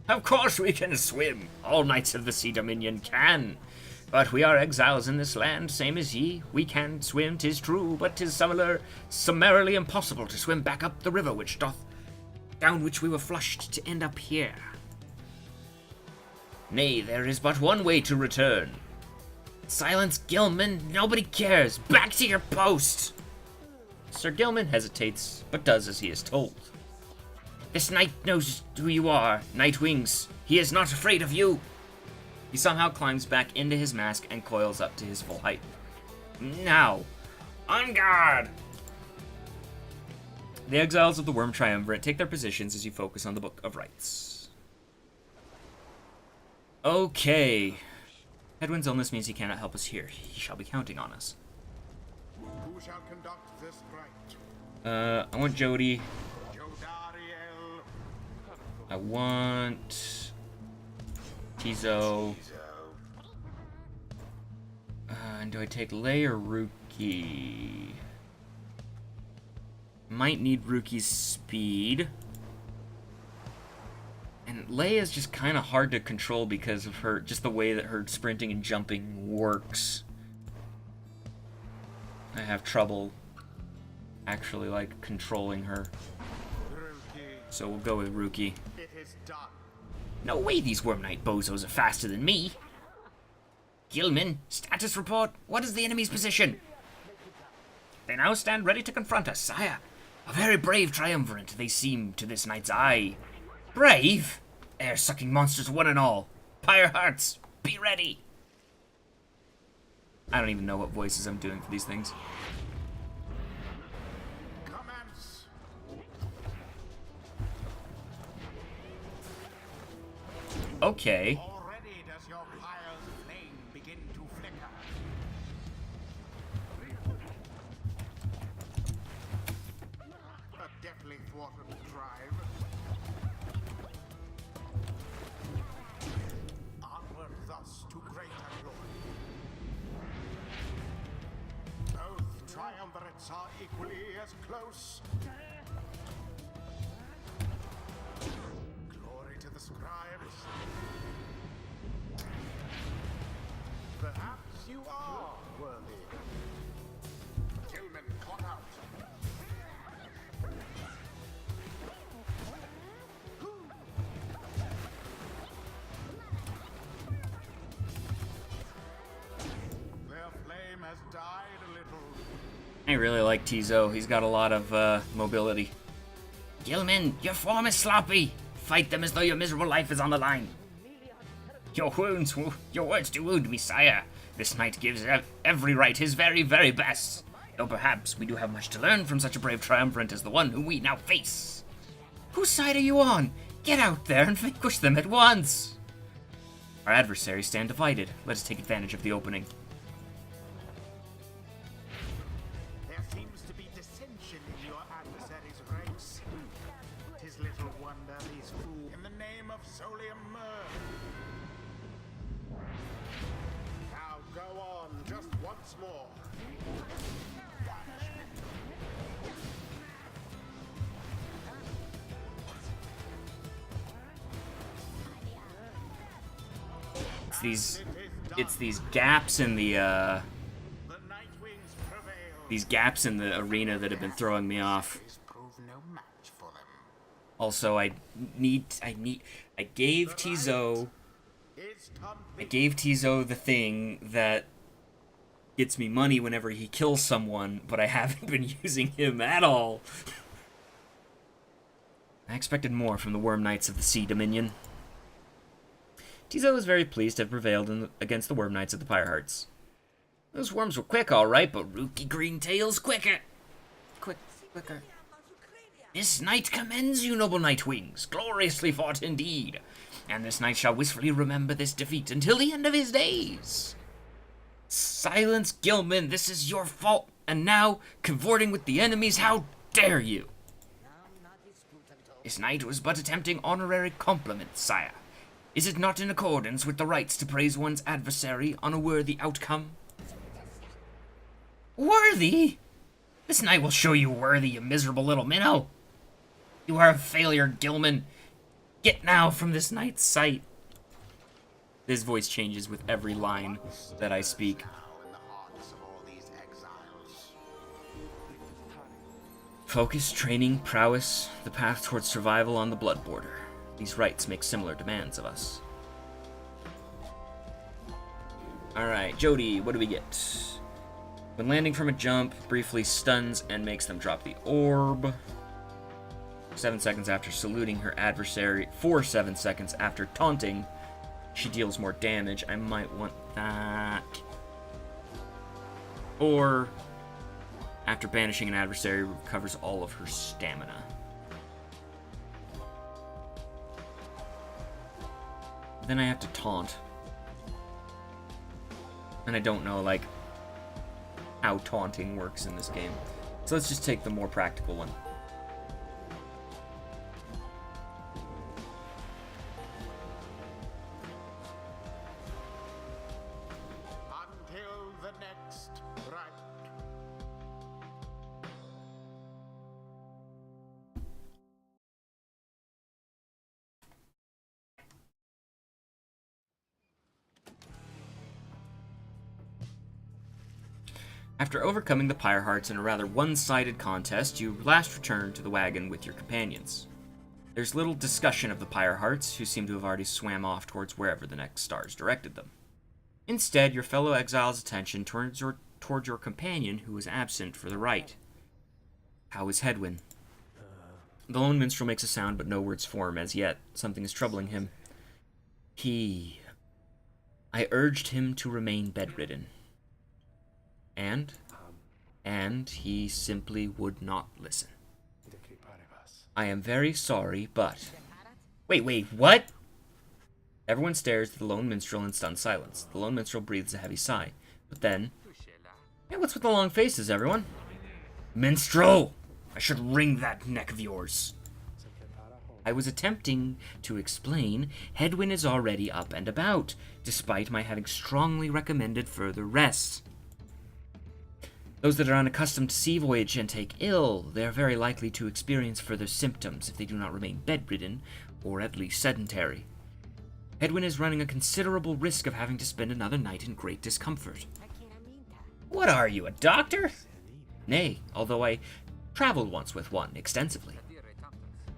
Of course we can swim. All knights of the Sea Dominion can. But we are exiles in this land, same as ye. We can swim, 'tis true, but 'tis summarily impossible to swim back up the river down which we were flushed to end up here. Nay, there is but one way to return. Silence, Gilman. Nobody cares. Back to your post. Sir Gilman hesitates, but does as he is told. This knight knows who you are, Nightwings. He is not afraid of you. He somehow climbs back into his mask and coils up to his full height. Now, on guard! The exiles of the Worm Triumvirate take their positions as you focus on the Book of Rites. Okay. Hedwin's illness means he cannot help us here. He shall be counting on us. Who shall conduct this rite? I want Jody. Jodariel. I want Tizo. And do I take Lei or Ruki? Might need Ruki's speed. And Lei is just kind of hard to control because of her, just the way that her sprinting and jumping works. I have trouble actually, like, controlling her. So we'll go with Ruki. It is done. No way these Worm Knight bozos are faster than me. Gilman, status report. What is the enemy's position? They now stand ready to confront us, sire. A very brave triumvirate they seem to this knight's eye. Brave? Air-sucking monsters one and all. Pyre Hearts, be ready. I don't even know what voices I'm doing for these things. Commence. Okay. Already does your pyre's flame water to drive. Onward thus to greater glory. Both triumvirates are equally as close. Glory to the scribes. Perhaps you are worthy. Gilman caught out. Their flame has died a little. I really like Tizo. He's got a lot of mobility. Gilman, your form is sloppy. Fight them as though your miserable life is on the line. Your words do wound me, sire. This knight gives every right his very, very best. Though perhaps we do have much to learn from such a brave triumvirate as the one whom we now face. Whose side are you on? Get out there and vanquish them at once. Our adversaries stand divided. Let us take advantage of the opening. There seems to be dissension in your adversary's ranks. 'Tis little wonder these fools in the name of Solium Myrrh. Now go on, just once more. It's these gaps in the The Nightwings prevail. these gaps in the arena that have been throwing me off. Prove no match for them. Also, I gave Tizo It's time. the thing that gets me money whenever he kills someone, but I haven't been using him at all. I expected more from the Worm Knights of the Sea Dominion. Tizo was very pleased to have prevailed against the Worm Knights of the Pyrehearts. Those worms were quick, all right, but Rookie Greentail's quicker. Quicker. This knight commends you, noble Nightwings. Gloriously fought indeed. And this knight shall wistfully remember this defeat until the end of his days. Silence, Gilman, this is your fault. And now, cavorting with the enemies, how dare you? This knight was but attempting honorary compliments, sire. Is it not in accordance with the rights to praise one's adversary on a worthy outcome? Worthy? This knight will show you worthy, you miserable little minnow. You are a failure, Gilman. Get now from this knight's sight. His voice changes with every line that I speak. In the hearts of all these exiles. Focus, training, prowess, the path towards survival on the blood border. These rights make similar demands of us. Alright, Jody, what do we get? When landing from a jump, briefly stuns and makes them drop the orb. 7 seconds after saluting her adversary. For 7 seconds after taunting, she deals more damage. I might want that. Or, after banishing an adversary, recovers all of her stamina. Then I have to taunt. And I don't know, like, how taunting works in this game. So let's just take the more practical one. Until the next right. After overcoming the Pyrehearts in a rather one-sided contest, you last return to the wagon with your companions. There's little discussion of the Pyrehearts, who seem to have already swam off towards wherever the next stars directed them. Instead, your fellow exile's attention turns toward your companion, who is absent for the rite. How is Hedwyn? The lone minstrel makes a sound, but no words form as yet. Something is troubling him. I urged him to remain bedridden. And he simply would not listen. I am very sorry, but... Wait, what? Everyone stares at the lone minstrel in stunned silence. The lone minstrel breathes a heavy sigh. But then... Hey, what's with the long faces, everyone? Minstrel! I should wring that neck of yours. I was attempting to explain, Hedwyn is already up and about, despite my having strongly recommended further rest. Those that are unaccustomed to sea voyage and take ill, they are very likely to experience further symptoms if they do not remain bedridden, or at least sedentary. Hedwyn is running a considerable risk of having to spend another night in great discomfort. What are you, a doctor? Nay, although I traveled once with one, extensively.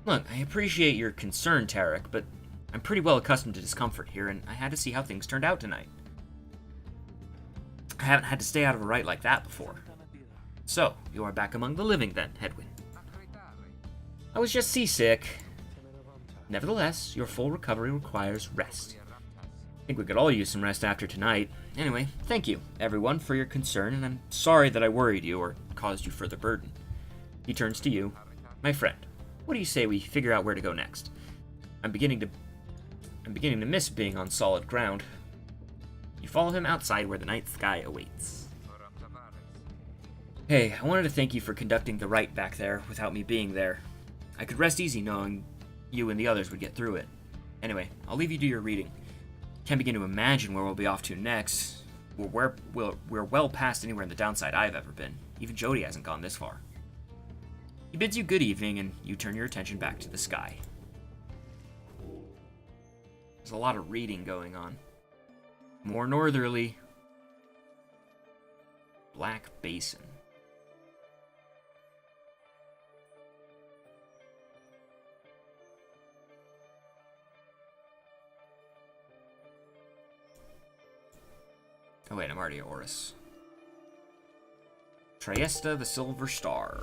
Look, I appreciate your concern, Tarek, but I'm pretty well accustomed to discomfort here, and I had to see how things turned out tonight. I haven't had to stay out of a rite like that before. So, you are back among the living then, Hedwyn. I was just seasick. Nevertheless, your full recovery requires rest. I think we could all use some rest after tonight. Anyway, thank you, everyone, for your concern, and I'm sorry that I worried you or caused you further burden. He turns to you. My friend, what do you say we figure out where to go next? I'm beginning to miss being on solid ground. You follow him outside where the night sky awaits. Hey, I wanted to thank you for conducting the rite back there without me being there. I could rest easy knowing you and the others would get through it. Anyway, I'll leave you to your reading. Can't begin to imagine where we'll be off to next. We're well past anywhere in the downside I've ever been. Even Jody hasn't gone this far. He bids you good evening, and you turn your attention back to the sky. There's a lot of reading going on. More northerly. Black Basin. Oh wait, I'm already at Oris. Triesta the Silver Star.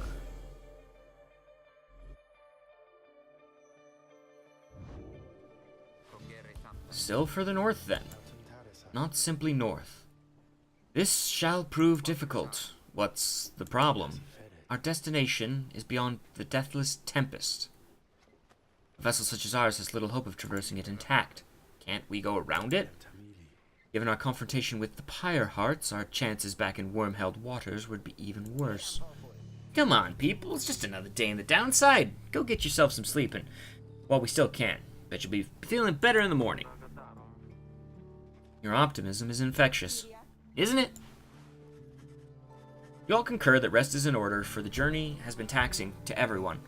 Still further north, then. Not simply north. This shall prove difficult. What's the problem? Our destination is beyond the deathless Tempest. A vessel such as ours has little hope of traversing it intact. Can't we go around it? Given our confrontation with the Pyre Hearts, our chances back in worm-held waters would be even worse. Come on, people. It's just another day in the downside. Go get yourself some sleep, and while we still can, bet you'll be feeling better in the morning. Your optimism is infectious, isn't it? You all concur that rest is in order, for the journey has been taxing to everyone.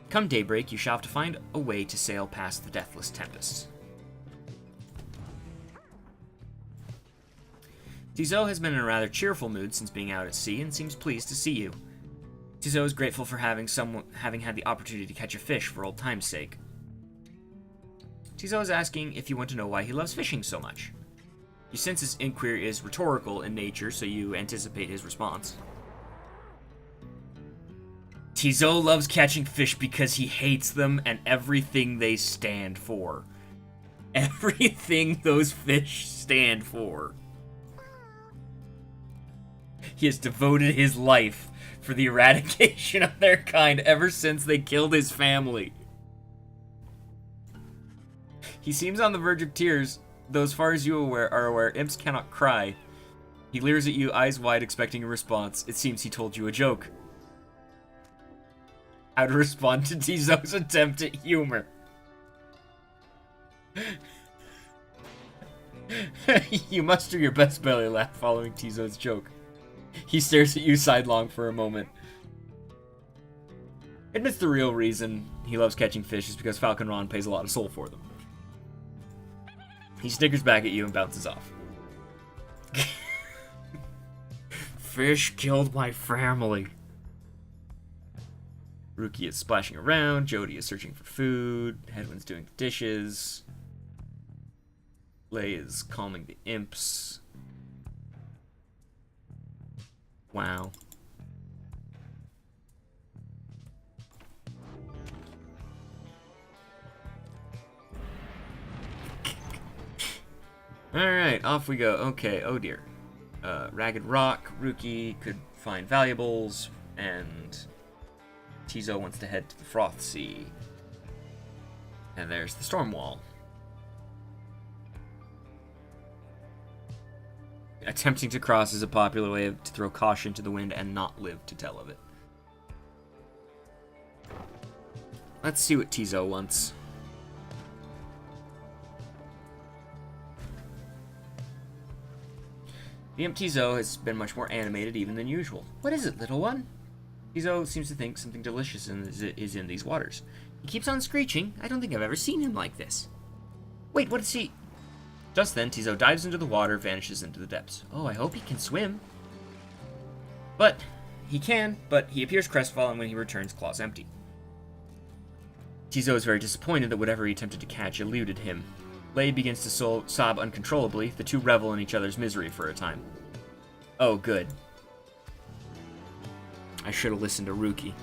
Come daybreak, you shall have to find a way to sail past the deathless Tempest. Tizo has been in a rather cheerful mood since being out at sea and seems pleased to see you. Tizo is grateful for having had the opportunity to catch a fish for old time's sake. Tizo is asking if you want to know why he loves fishing so much. You sense his inquiry is rhetorical in nature, so you anticipate his response. Tizo loves catching fish because he hates them and everything they stand for. Everything those fish stand for. He has devoted his life for the eradication of their kind ever since they killed his family. He seems on the verge of tears, though as far as you are aware, imps cannot cry. He leers at you, eyes wide, expecting a response. It seems he told you a joke. How to respond to Tizo's attempt at humor. You muster your best belly laugh following Tizo's joke. He stares at you sidelong for a moment. Admits the real reason he loves catching fish is because Falcon Ron pays a lot of soul for them. He snickers back at you and bounces off. Fish killed my family. Ruki is splashing around. Jody is searching for food. Hedwyn's doing the dishes. Lay is calming the imps. Wow. Alright, off we go. Okay, oh dear. Ragged Rock, Ruki could find valuables, and Tizo wants to head to the Froth Sea. And there's the storm wall. Attempting to cross is a popular way to throw caution to the wind and not live to tell of it. Let's see what Tizo wants. The imp Tizo has been much more animated even than usual. What is it, little one? Tizo seems to think something delicious is in these waters. He keeps on screeching. I don't think I've ever seen him like this. Wait, what is he? Just then, Tizo dives into the water, vanishes into the depths. Oh, I hope he can swim. But he appears crestfallen when he returns, claws empty. Tizo is very disappointed that whatever he attempted to catch eluded him. Lei begins to sob uncontrollably. The two revel in each other's misery for a time. Oh, good. I should have listened to Ruki.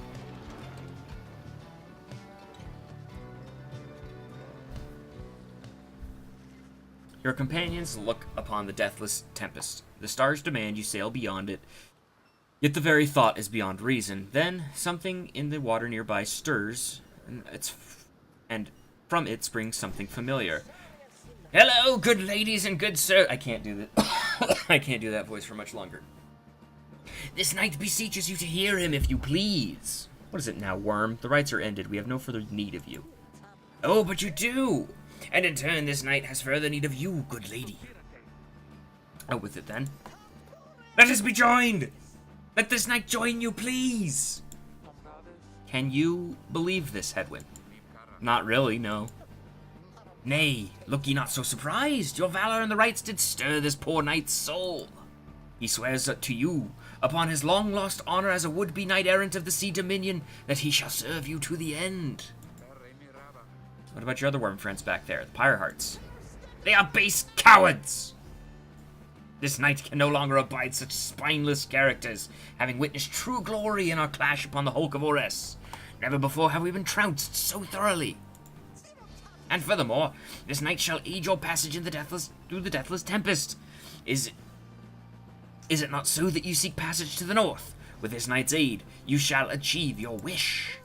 Your companions look upon the deathless tempest. The stars demand you sail beyond it, yet the very thought is beyond reason. Then, something in the water nearby stirs, and from it springs something familiar. Hello, good ladies and good sir. I can't do that. I can't do that voice for much longer. This knight beseeches you to hear him, if you please. What is it now, worm? The rites are ended. We have no further need of you. Oh, but you do. And in turn, this knight has further need of you, good lady. Out with it, then. Let us be joined. Let this knight join you, please. Can you believe this, Hedwyn? Not really, no. Nay, look ye not so surprised. Your valor and the rites did stir this poor knight's soul. He swears to you, upon his long-lost honor as a would-be knight-errant of the Sea Dominion, that he shall serve you to the end. What about your other worm friends back there, the Pyre Hearts? They are base cowards! This knight can no longer abide such spineless characters, having witnessed true glory in our clash upon the Hulk of Ores. Never before have we been trounced so thoroughly. And furthermore, this knight shall aid your passage in through the deathless tempest. Is it not so that you seek passage to the north? With this knight's aid, you shall achieve your wish.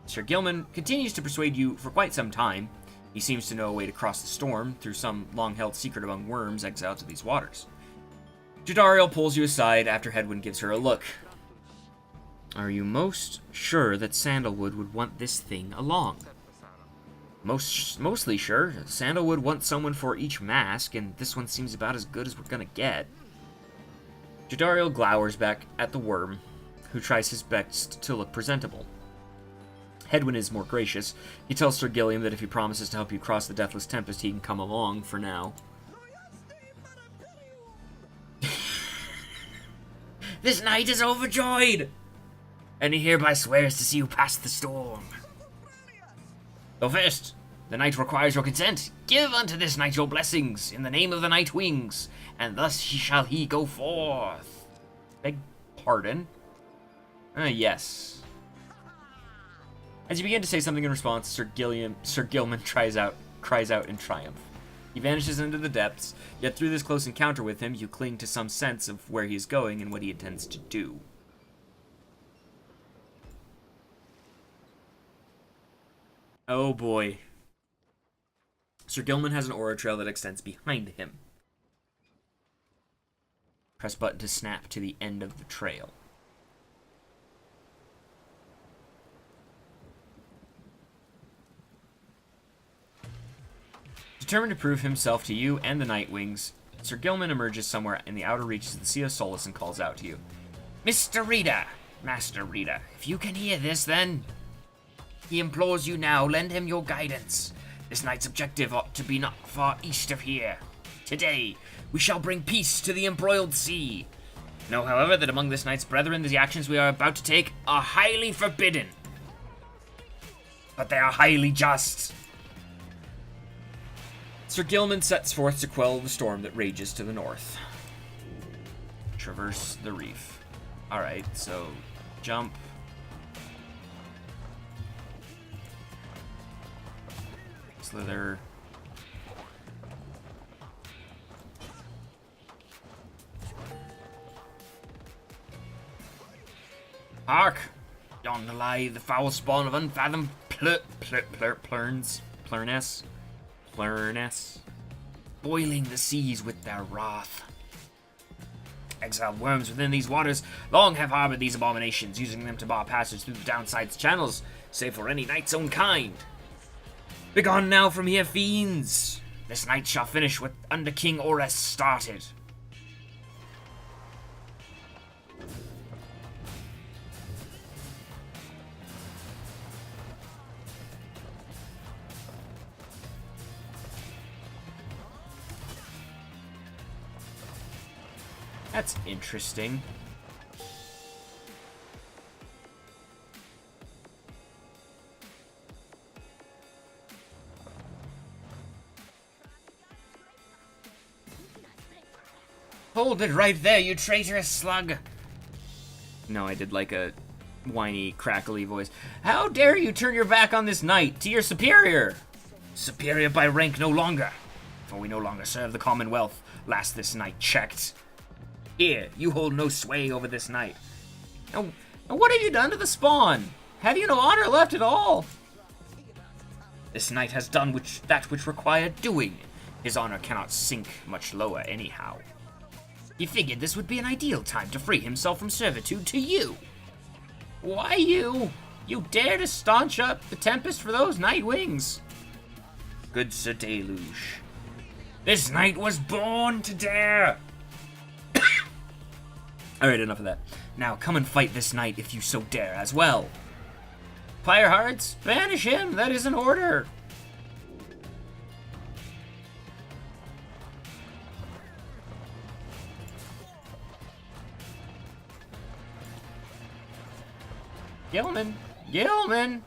Sir Gilman continues to persuade you for quite some time. He seems to know a way to cross the storm through some long-held secret among worms exiled to these waters. Jadariel pulls you aside after Hedwyn gives her a look. Are you most sure that Sandalwood would want this thing along? Mostly sure. Sandalwood wants someone for each mask, and this one seems about as good as we're gonna get. Jadariel glowers back at the worm, who tries his best to look presentable. Hedwyn is more gracious. He tells Sir Gilliam that if he promises to help you cross the Deathless Tempest, he can come along for now. This knight is overjoyed, and he hereby swears to see you pass the storm. Though first, the knight requires your consent. Give unto this knight your blessings in the name of the Night Wings, and thus shall he go forth. Beg pardon? Yes. As you begin to say something in response, Sir Gilman cries out in triumph. He vanishes into the depths, yet through this close encounter with him, you cling to some sense of where he is going and what he intends to do. Oh boy. Sir Gilman has an aura trail that extends behind him. Press button to snap to the end of the trail. Determined to prove himself to you and the Nightwings, Sir Gilman emerges somewhere in the outer reaches of the Sea of Solace and calls out to you. Mr. Rita! Master Rita, if you can hear this, then... He implores you now, lend him your guidance. This night's objective ought to be not far east of here. Today, we shall bring peace to the embroiled sea. Know, however, that among this night's brethren, the actions we are about to take are highly forbidden. But they are highly just. Sir Gilman sets forth to quell the storm that rages to the north. Traverse the reef. Alright, so jump. Slither. Hark! Yonder lie the foul spawn of unfathomed plurness, boiling the seas with their wrath. Exiled worms within these waters long have harbored these abominations, using them to bar passage through the downside's channels, save for any knight's own kind. Begone now from here, fiends! This night shall finish what under King Ores started. That's interesting. Hold it right there, you traitorous slug! No, I did like a whiny, crackly voice. How dare you turn your back on this knight, to your superior? Superior by rank no longer, for we no longer serve the Commonwealth, last this night checked. Here, you hold no sway over this knight. Now what have you done to the spawn? Have you no honor left at all? This knight has done that which required doing. His honor cannot sink much lower anyhow. He figured this would be an ideal time to free himself from servitude to you. Why you? You dare to staunch up the Tempest for those Night Wings? Good Sir Deluge. This knight was born to dare. Alright, enough of that. Now come and fight this knight if you so dare as well. Pyre Hearts, banish him, that is an order. Gilman! Gilman!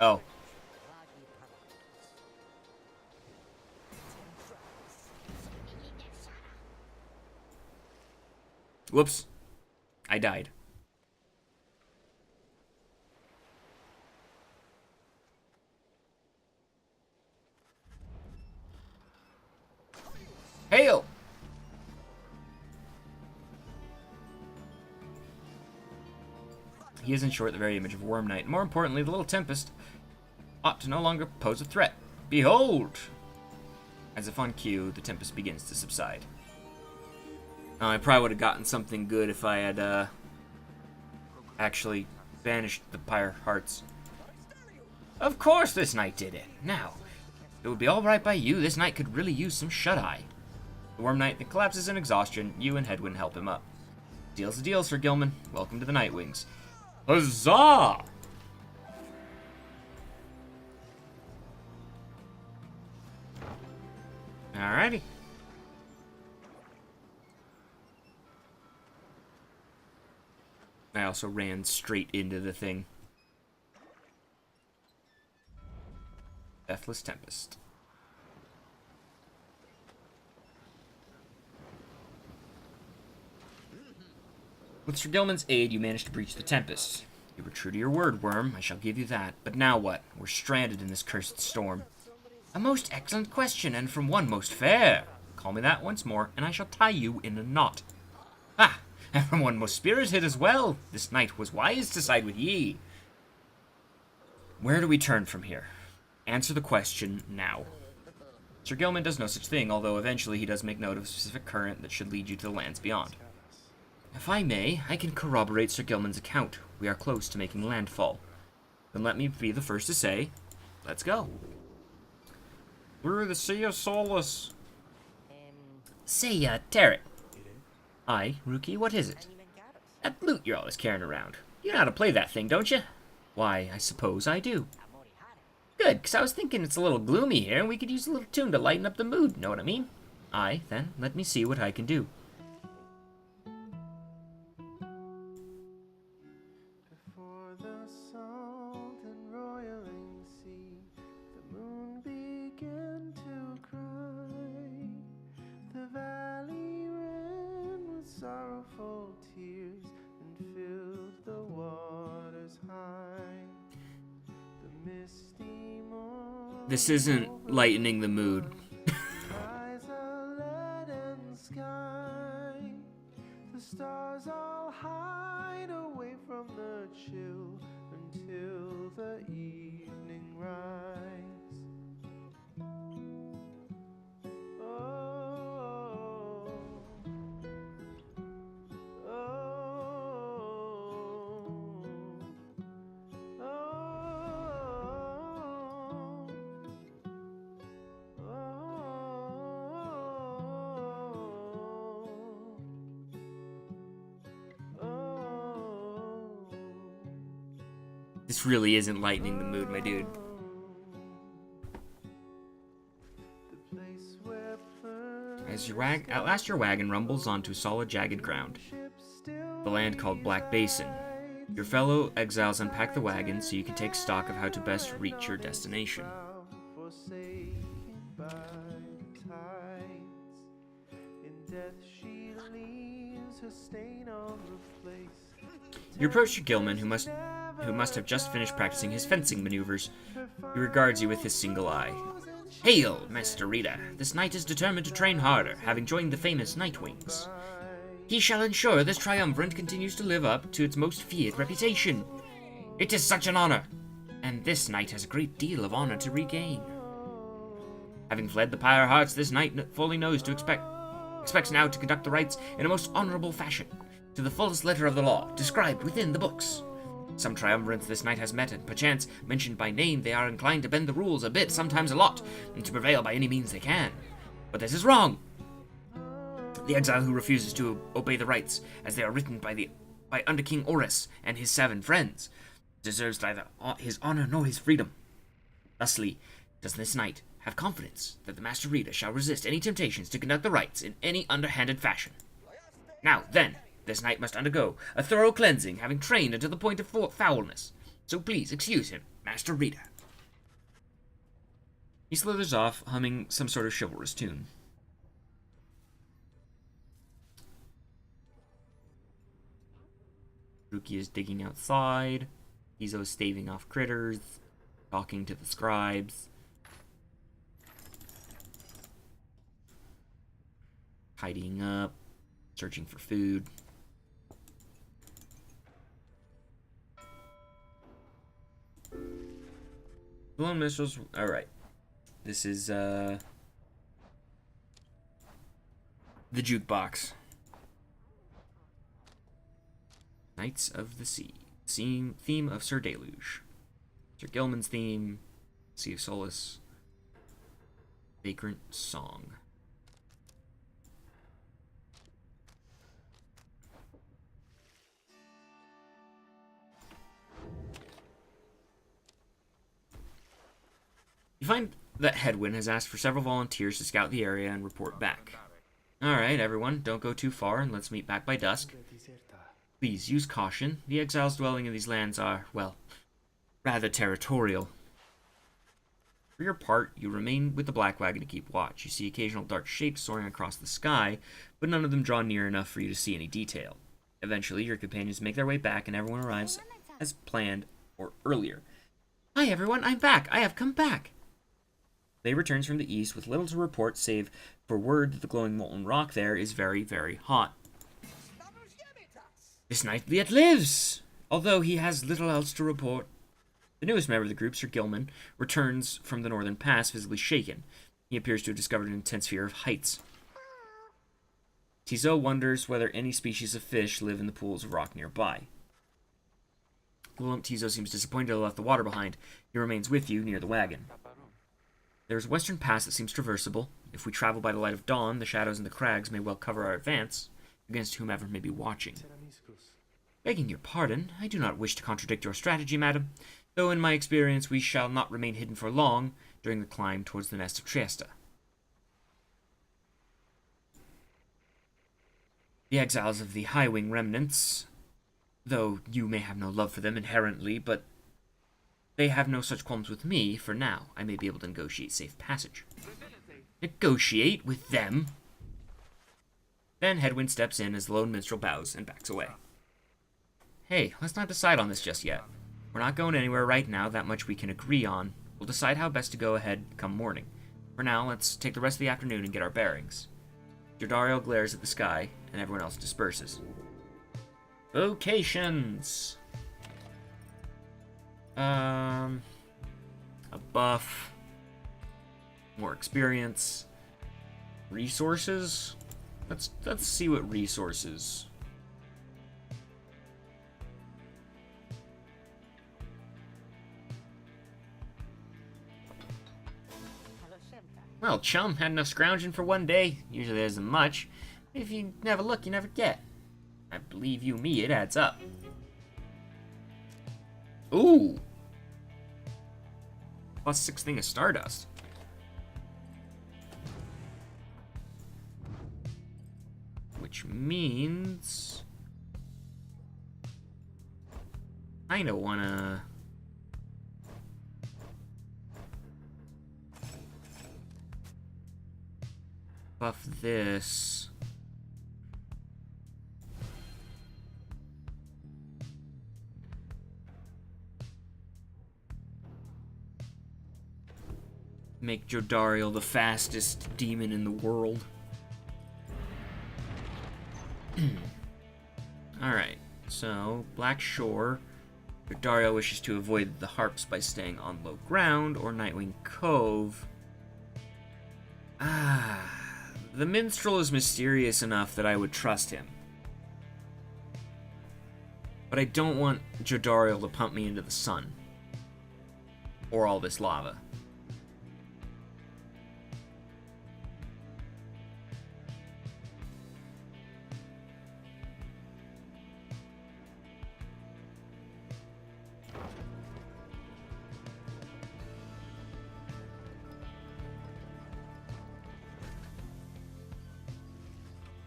Oh. Whoops. I died. Hail! He is, in short, the very image of Worm Knight. More importantly, the little Tempest ought to no longer pose a threat. Behold! As if on cue, the Tempest begins to subside. I probably would have gotten something good if I had actually banished the Pyre Hearts. Of course this knight did it. Now, if it would be alright by you, this knight could really use some shut-eye. The Worm Knight that collapses in exhaustion, you and Hedwyn help him up. Deal's the deal, Sir Gilman. Welcome to the Night Wings. Huzzah! Alrighty. I also ran straight into the thing. Deathless Tempest. With Sir Gilman's aid, you managed to breach the Tempest. You were true to your word, Worm. I shall give you that. But now what? We're stranded in this cursed storm. A most excellent question, and from one most fair. Call me that once more, and I shall tie you in a knot. Ah, and from one most spirited as well. This knight was wise to side with ye. Where do we turn from here? Answer the question now. Sir Gilman does no such thing, although eventually he does make note of a specific current that should lead you to the lands beyond. If I may, I can corroborate Sir Gilman's account. We are close to making landfall. Then let me be the first to say, let's go. Through the Sea of Solace. Say, Tarrant. Aye, Rookie, what is it? That lute you're always carrying around. You know how to play that thing, don't you? Why, I suppose I do. Good, 'cause I was thinking it's a little gloomy here, and we could use a little tune to lighten up the mood, know what I mean? Aye, then, let me see what I can do. Before the salt and roiling sea, the moon began to cry. The valley ran with sorrowful tears and filled the waters high. The misty morn This isn't lightening the mood. eyes a leaden sky. The stars all hide away from the chill until the evening rise. Oh, This really isn't lightening the mood, my dude. As at last your wagon rumbles onto solid, jagged ground, the land called Black Basin. Your fellow exiles unpack the wagon so you can take stock of how to best reach your destination. You approach your gillman, who must have just finished practicing his fencing maneuvers. He regards you with his single eye. Hail, Master Rita. This knight is determined to train harder, having joined the famous Nightwings. He shall ensure this triumvirate continues to live up to its most feared reputation. It is such an honor, and this knight has a great deal of honor to regain. Having fled the Pyre Hearts, this knight fully knows to expects now to conduct the rites in a most honorable fashion, to the fullest letter of the law, described within the books. Some triumvirates this knight has met, and perchance, mentioned by name, they are inclined to bend the rules a bit, sometimes a lot, and to prevail by any means they can. But this is wrong. The exile who refuses to obey the rites, as they are written by under King Oris and his 7 friends, deserves neither his honor nor his freedom. Thusly, does this knight have confidence that the Master Rita shall resist any temptations to conduct the rites in any underhanded fashion. Now, then, this knight must undergo a thorough cleansing, having trained unto the point of foulness. So please excuse him, Master Rita. He slithers off, humming some sort of chivalrous tune. Ruki is digging outside. Tizo is staving off critters, talking to the scribes. Tidying up, searching for food. Balloon missiles. Alright. This is, the jukebox. Knights of the Sea. Theme of Sir Deluge. Sir Gilman's theme. Sea of Solace. Vagrant Song. You find that Hedwyn has asked for several volunteers to scout the area and report back. Alright, everyone, don't go too far and let's meet back by dusk. Please use caution. The exiles dwelling in these lands are, well, rather territorial. For your part, you remain with the Black Wagon to keep watch. You see occasional dark shapes soaring across the sky, but none of them draw near enough for you to see any detail. Eventually, your companions make their way back and everyone arrives as planned or earlier. Hi everyone, I'm back! I have come back! They returns from the east with little to report save for word that the glowing molten rock there is very, very hot. This knight yet lives, although he has little else to report. The newest member of the group, Sir Gilman, returns from the northern pass visibly shaken. He appears to have discovered an intense fear of heights. Tizo wonders whether any species of fish live in the pools of rock nearby. Tizo seems disappointed to have left the water behind. He remains with you near the wagon. There is a western pass that seems traversable. If we travel by the light of dawn, the shadows in the crags may well cover our advance against whomever may be watching. Begging your pardon, I do not wish to contradict your strategy, madam, though in my experience we shall not remain hidden for long during the climb towards the nest of Trieste. The exiles of the High-Wing remnants, though you may have no love for them inherently, but they have no such qualms with me. For now, I may be able to negotiate safe passage. Negotiate with them? Then Hedwyn steps in as the lone minstrel bows and backs away. Hey, let's not decide on this just yet. We're not going anywhere right now, that much we can agree on. We'll decide how best to go ahead come morning. For now, let's take the rest of the afternoon and get our bearings. Jordario glares at the sky, and everyone else disperses. Vocations! A buff. More experience. Resources? Let's see what resources. Well, chum, had enough scrounging for one day. Usually there isn't much. If you never look, you never get. I believe you me, it adds up. Ooh! +6 thing of Stardust. Which means... I kinda wanna... buff this. Make Jodariel the fastest demon in the world. Alright, so Black Shore. Jodariel wishes to avoid the harps by staying on low ground, or Nightwing Cove. The minstrel is mysterious enough that I would trust him. But I don't want Jodariel to pump me into the sun. Or all this lava.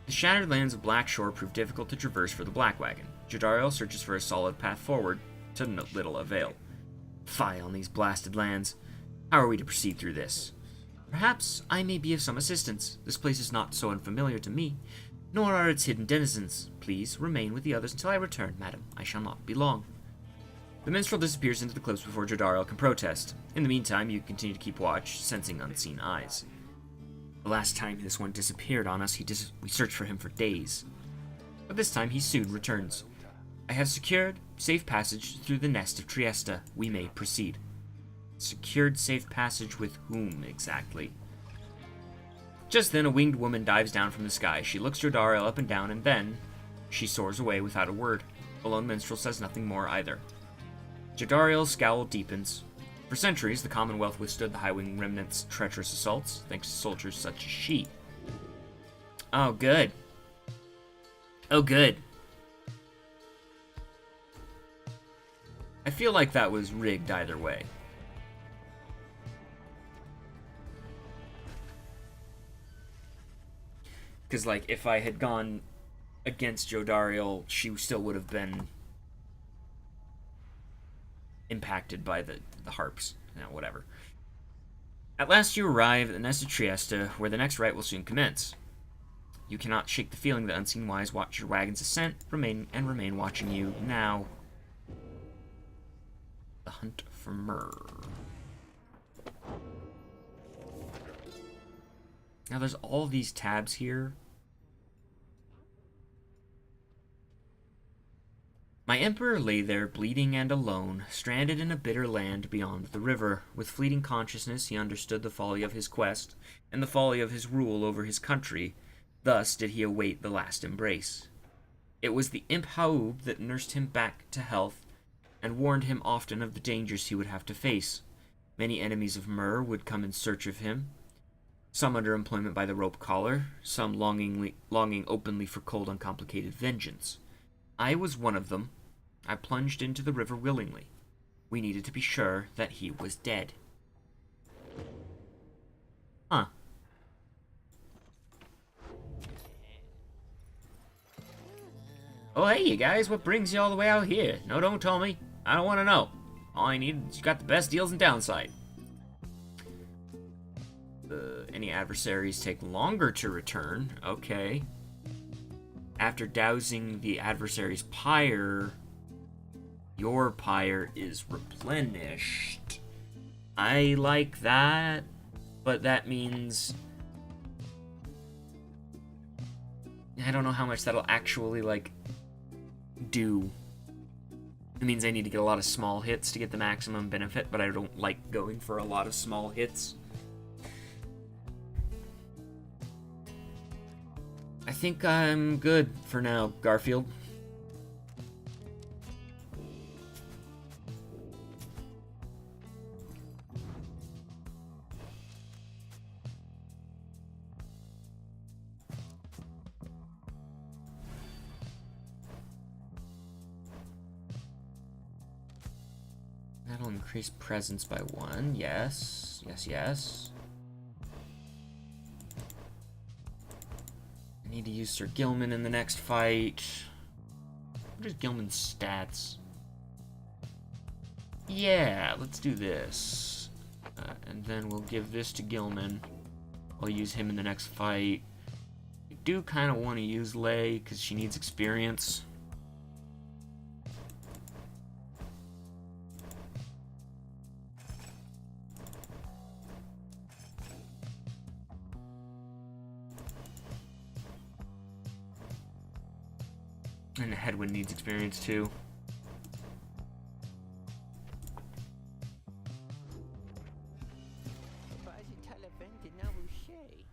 The shattered lands of Black Shore prove difficult to traverse for the Black Wagon. Jodariel searches for a solid path forward, to no little avail. Fie on these blasted lands. How are we to proceed through this? Perhaps I may be of some assistance. This place is not so unfamiliar to me, nor are its hidden denizens. Please remain with the others until I return, madam. I shall not be long. The minstrel disappears into the cliffs before Jodariel can protest. In the meantime, you continue to keep watch, sensing unseen eyes. The last time this one disappeared on us, we searched for him for days. But this time he soon returns. I have secured safe passage through the nest of Trieste. We may proceed. Secured safe passage with whom, exactly? Just then, a winged woman dives down from the sky. She looks Jodariel up and down, and then she soars away without a word. The lone minstrel says nothing more either. Jodariel's scowl deepens. For centuries, the Commonwealth withstood the Highwing Remnant's treacherous assaults, thanks to soldiers such as she. Oh, good. Oh, good. I feel like that was rigged either way. Because, like, if I had gone against Jodariel, she still would have been impacted by the harps. Whatever. At last you arrive at the nest of Trieste, where the next rite will soon commence. You cannot shake the feeling that unseen eyes watch your wagon's ascent, remain watching you now. The hunt for myrrh. Now there's all these tabs here. My emperor lay there, bleeding and alone, stranded in a bitter land beyond the river. With fleeting consciousness, he understood the folly of his quest, and the folly of his rule over his country. Thus did he await the last embrace. It was the imp Haub that nursed him back to health, and warned him often of the dangers he would have to face. Many enemies of Myr would come in search of him, some under employment by the rope collar, some longing openly for cold, uncomplicated vengeance. I was one of them. I plunged into the river willingly. We needed to be sure that he was dead. Huh. Oh, hey, you guys, what brings you all the way out here? No, don't tell me. I don't want to know. All I need is you got the best deals in Downside. Any adversaries take longer to return. Okay. After dousing the adversary's pyre, your pyre is replenished. I like that, but that means I don't know how much that'll actually, like, do. It means I need to get a lot of small hits to get the maximum benefit, but I don't like going for a lot of small hits. I think I'm good for now, Garfield. Increase presence by 1. Yes. Yes, yes. I need to use Sir Gilman in the next fight. What is Gilman's stats? Yeah, let's do this. And then we'll give this to Gilman. I'll use him in the next fight. I do kind of want to use Lei because she needs experience. And Hedwyn needs experience too.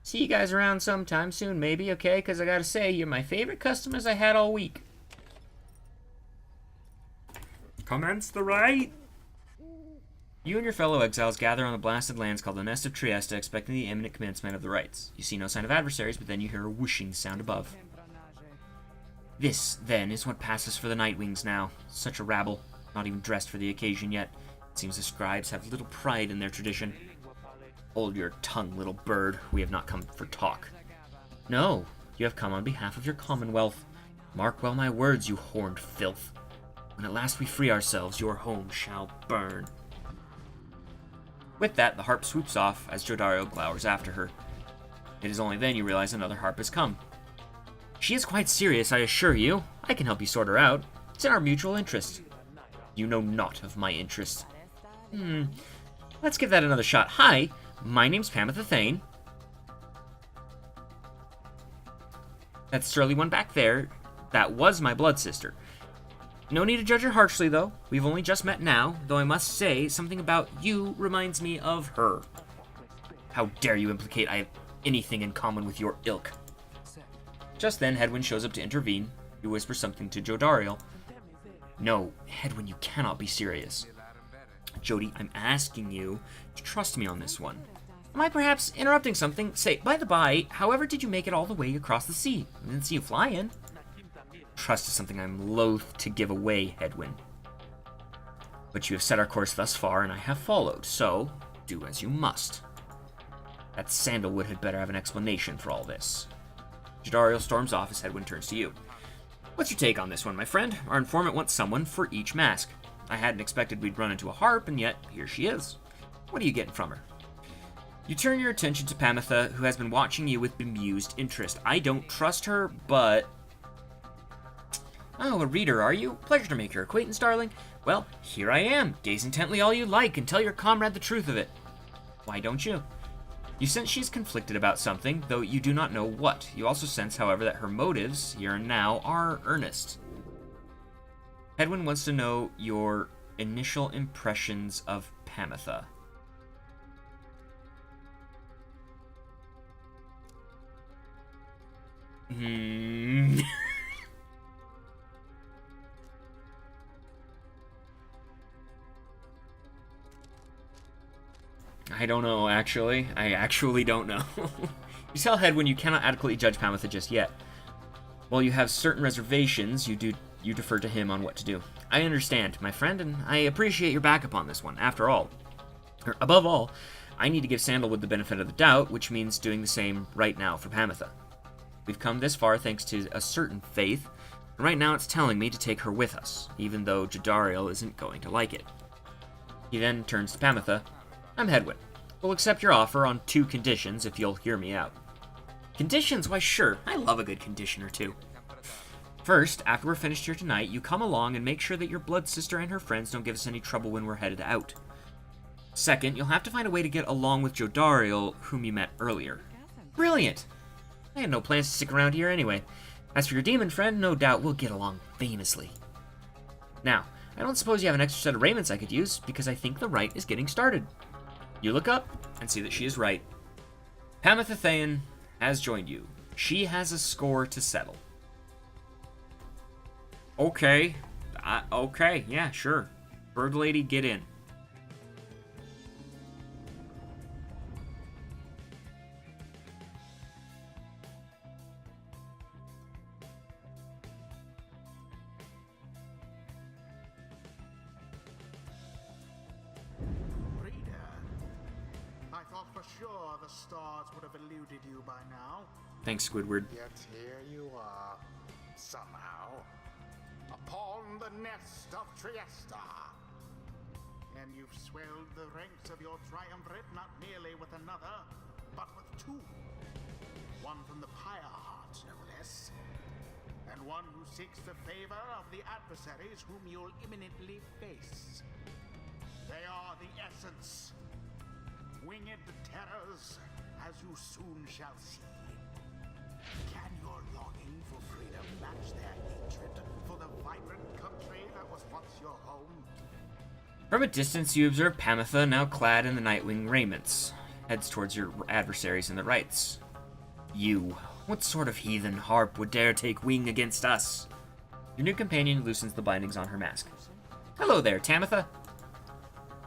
See you guys around sometime soon, maybe, okay? Because I gotta say, you're my favorite customers I had all week. Commence the rite! You and your fellow exiles gather on the blasted lands called the Nest of Trieste, expecting the imminent commencement of the rites. You see no sign of adversaries, but then you hear a whooshing sound above. This, then, is what passes for the Nightwings now. Such a rabble, not even dressed for the occasion yet. It seems the scribes have little pride in their tradition. Hold your tongue, little bird. We have not come for talk. No, you have come on behalf of your commonwealth. Mark well my words, you horned filth. When at last we free ourselves, your home shall burn. With that, the harp swoops off as Jodario glowers after her. It is only then you realize another harp has come. She is quite serious, I assure you. I can help you sort her out. It's in our mutual interest. You know naught of my interest. Let's give that another shot. Hi, my name's Pamitha Thane. That surly one back there, that was my blood sister. No need to judge her harshly, though. We've only just met now, though I must say, something about you reminds me of her. How dare you implicate I have anything in common with your ilk? Just then, Hedwyn shows up to intervene. He whispers something to Jodario. No, Hedwyn, you cannot be serious. Jody, I'm asking you to trust me on this one. Am I perhaps interrupting something? Say, by the by, however did you make it all the way across the sea? I didn't see you fly in. Trust is something I'm loath to give away, Hedwyn. But you have set our course thus far, and I have followed, so do as you must. That Sandalwood had better have an explanation for all this. Jodario storms off as Hedwyn turns to you. What's your take on this one, my friend? Our informant wants someone for each mask. I hadn't expected we'd run into a harp, and yet here she is. What are you getting from her? You turn your attention to Pamitha, who has been watching you with bemused interest. I don't trust her, but... Oh, a reader, are you? Pleasure to make your acquaintance, darling. Well, here I am. Gaze intently all you like, and tell your comrade the truth of it. Why don't you? You sense she's conflicted about something, though you do not know what. You also sense, however, that her motives, here and now, are earnest. Hedwyn wants to know your initial impressions of Pamitha. I don't know, actually. I actually don't know. You tell Hedwyn you cannot adequately judge Pamitha just yet. While you have certain reservations, you defer to him on what to do. I understand, my friend, and I appreciate your backup on this one. After all, above all, I need to give Sandalwood the benefit of the doubt, which means doing the same right now for Pamitha. We've come this far thanks to a certain faith, and right now it's telling me to take her with us, even though Jodario isn't going to like it. He then turns to Pamitha. I'm Hedwyn. We'll accept your offer on 2 conditions if you'll hear me out. Conditions? Why, sure. I love a good condition or two. First, after we're finished here tonight, you come along and make sure that your blood sister and her friends don't give us any trouble when we're headed out. Second, you'll have to find a way to get along with Jodario, whom you met earlier. Brilliant! I had no plans to stick around here anyway. As for your demon friend, no doubt we'll get along famously. Now, I don't suppose you have an extra set of raiments I could use, because I think the rite is getting started. You look up and see that she is right. Pamitha Thane has joined you. She has a score to settle. Okay. Okay, yeah, sure. Bird Lady, get in. for sure the stars would have eluded you by now. Thanks, Squidward. Yet here you are, somehow, upon the nest of Triesta. And you've swelled the ranks of your triumvirate not merely with another, but with two. One from the Pyre Hearts, no less. And one who seeks the favor of the adversaries whom you'll imminently face. They are the essence. Winged terrors, as you soon shall see. Can your longing for freedom match their hatred for the vibrant country that was once your home? From a distance, you observe Pamitha, now clad in the Nightwing raiments, heads towards your adversaries in the rights. You, what sort of heathen harp would dare take wing against us? Your new companion loosens the bindings on her mask. Hello there, Tamitha.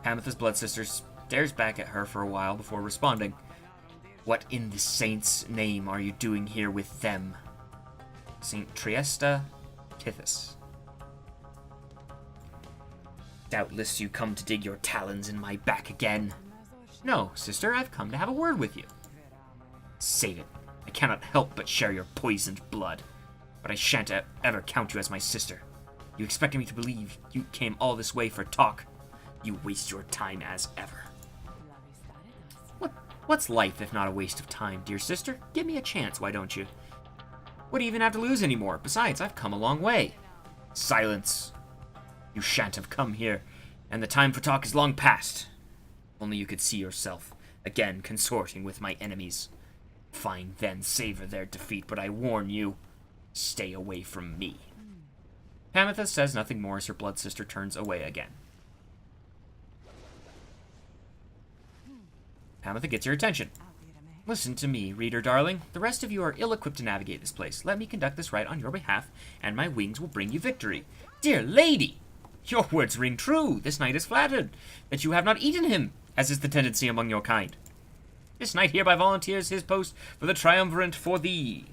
Pamitha's blood sister stares back at her for a while before responding. What in the saint's name are you doing here with them? Saint Triesta Tithys. Doubtless you come to dig your talons in my back again. No, sister, I've come to have a word with you. Save it. I cannot help but share your poisoned blood. But I shan't ever count you as my sister. You expected me to believe you came all this way for talk. You waste your time as ever. What's life if not a waste of time, dear sister? Give me a chance, why don't you? What do you even have to lose anymore? Besides, I've come a long way. Silence. You shan't have come here, and the time for talk is long past. Only you could see yourself, again consorting with my enemies. Fine then, savor their defeat, but I warn you, stay away from me. Pamitha says nothing more as her blood sister turns away again. Pamitha gets your attention. Listen to me, reader darling. The rest of you are ill-equipped to navigate this place. Let me conduct this rite on your behalf, and my wings will bring you victory. Dear lady, your words ring true. This knight is flattered that you have not eaten him, as is the tendency among your kind. This knight hereby volunteers his post for the triumvirate for thee.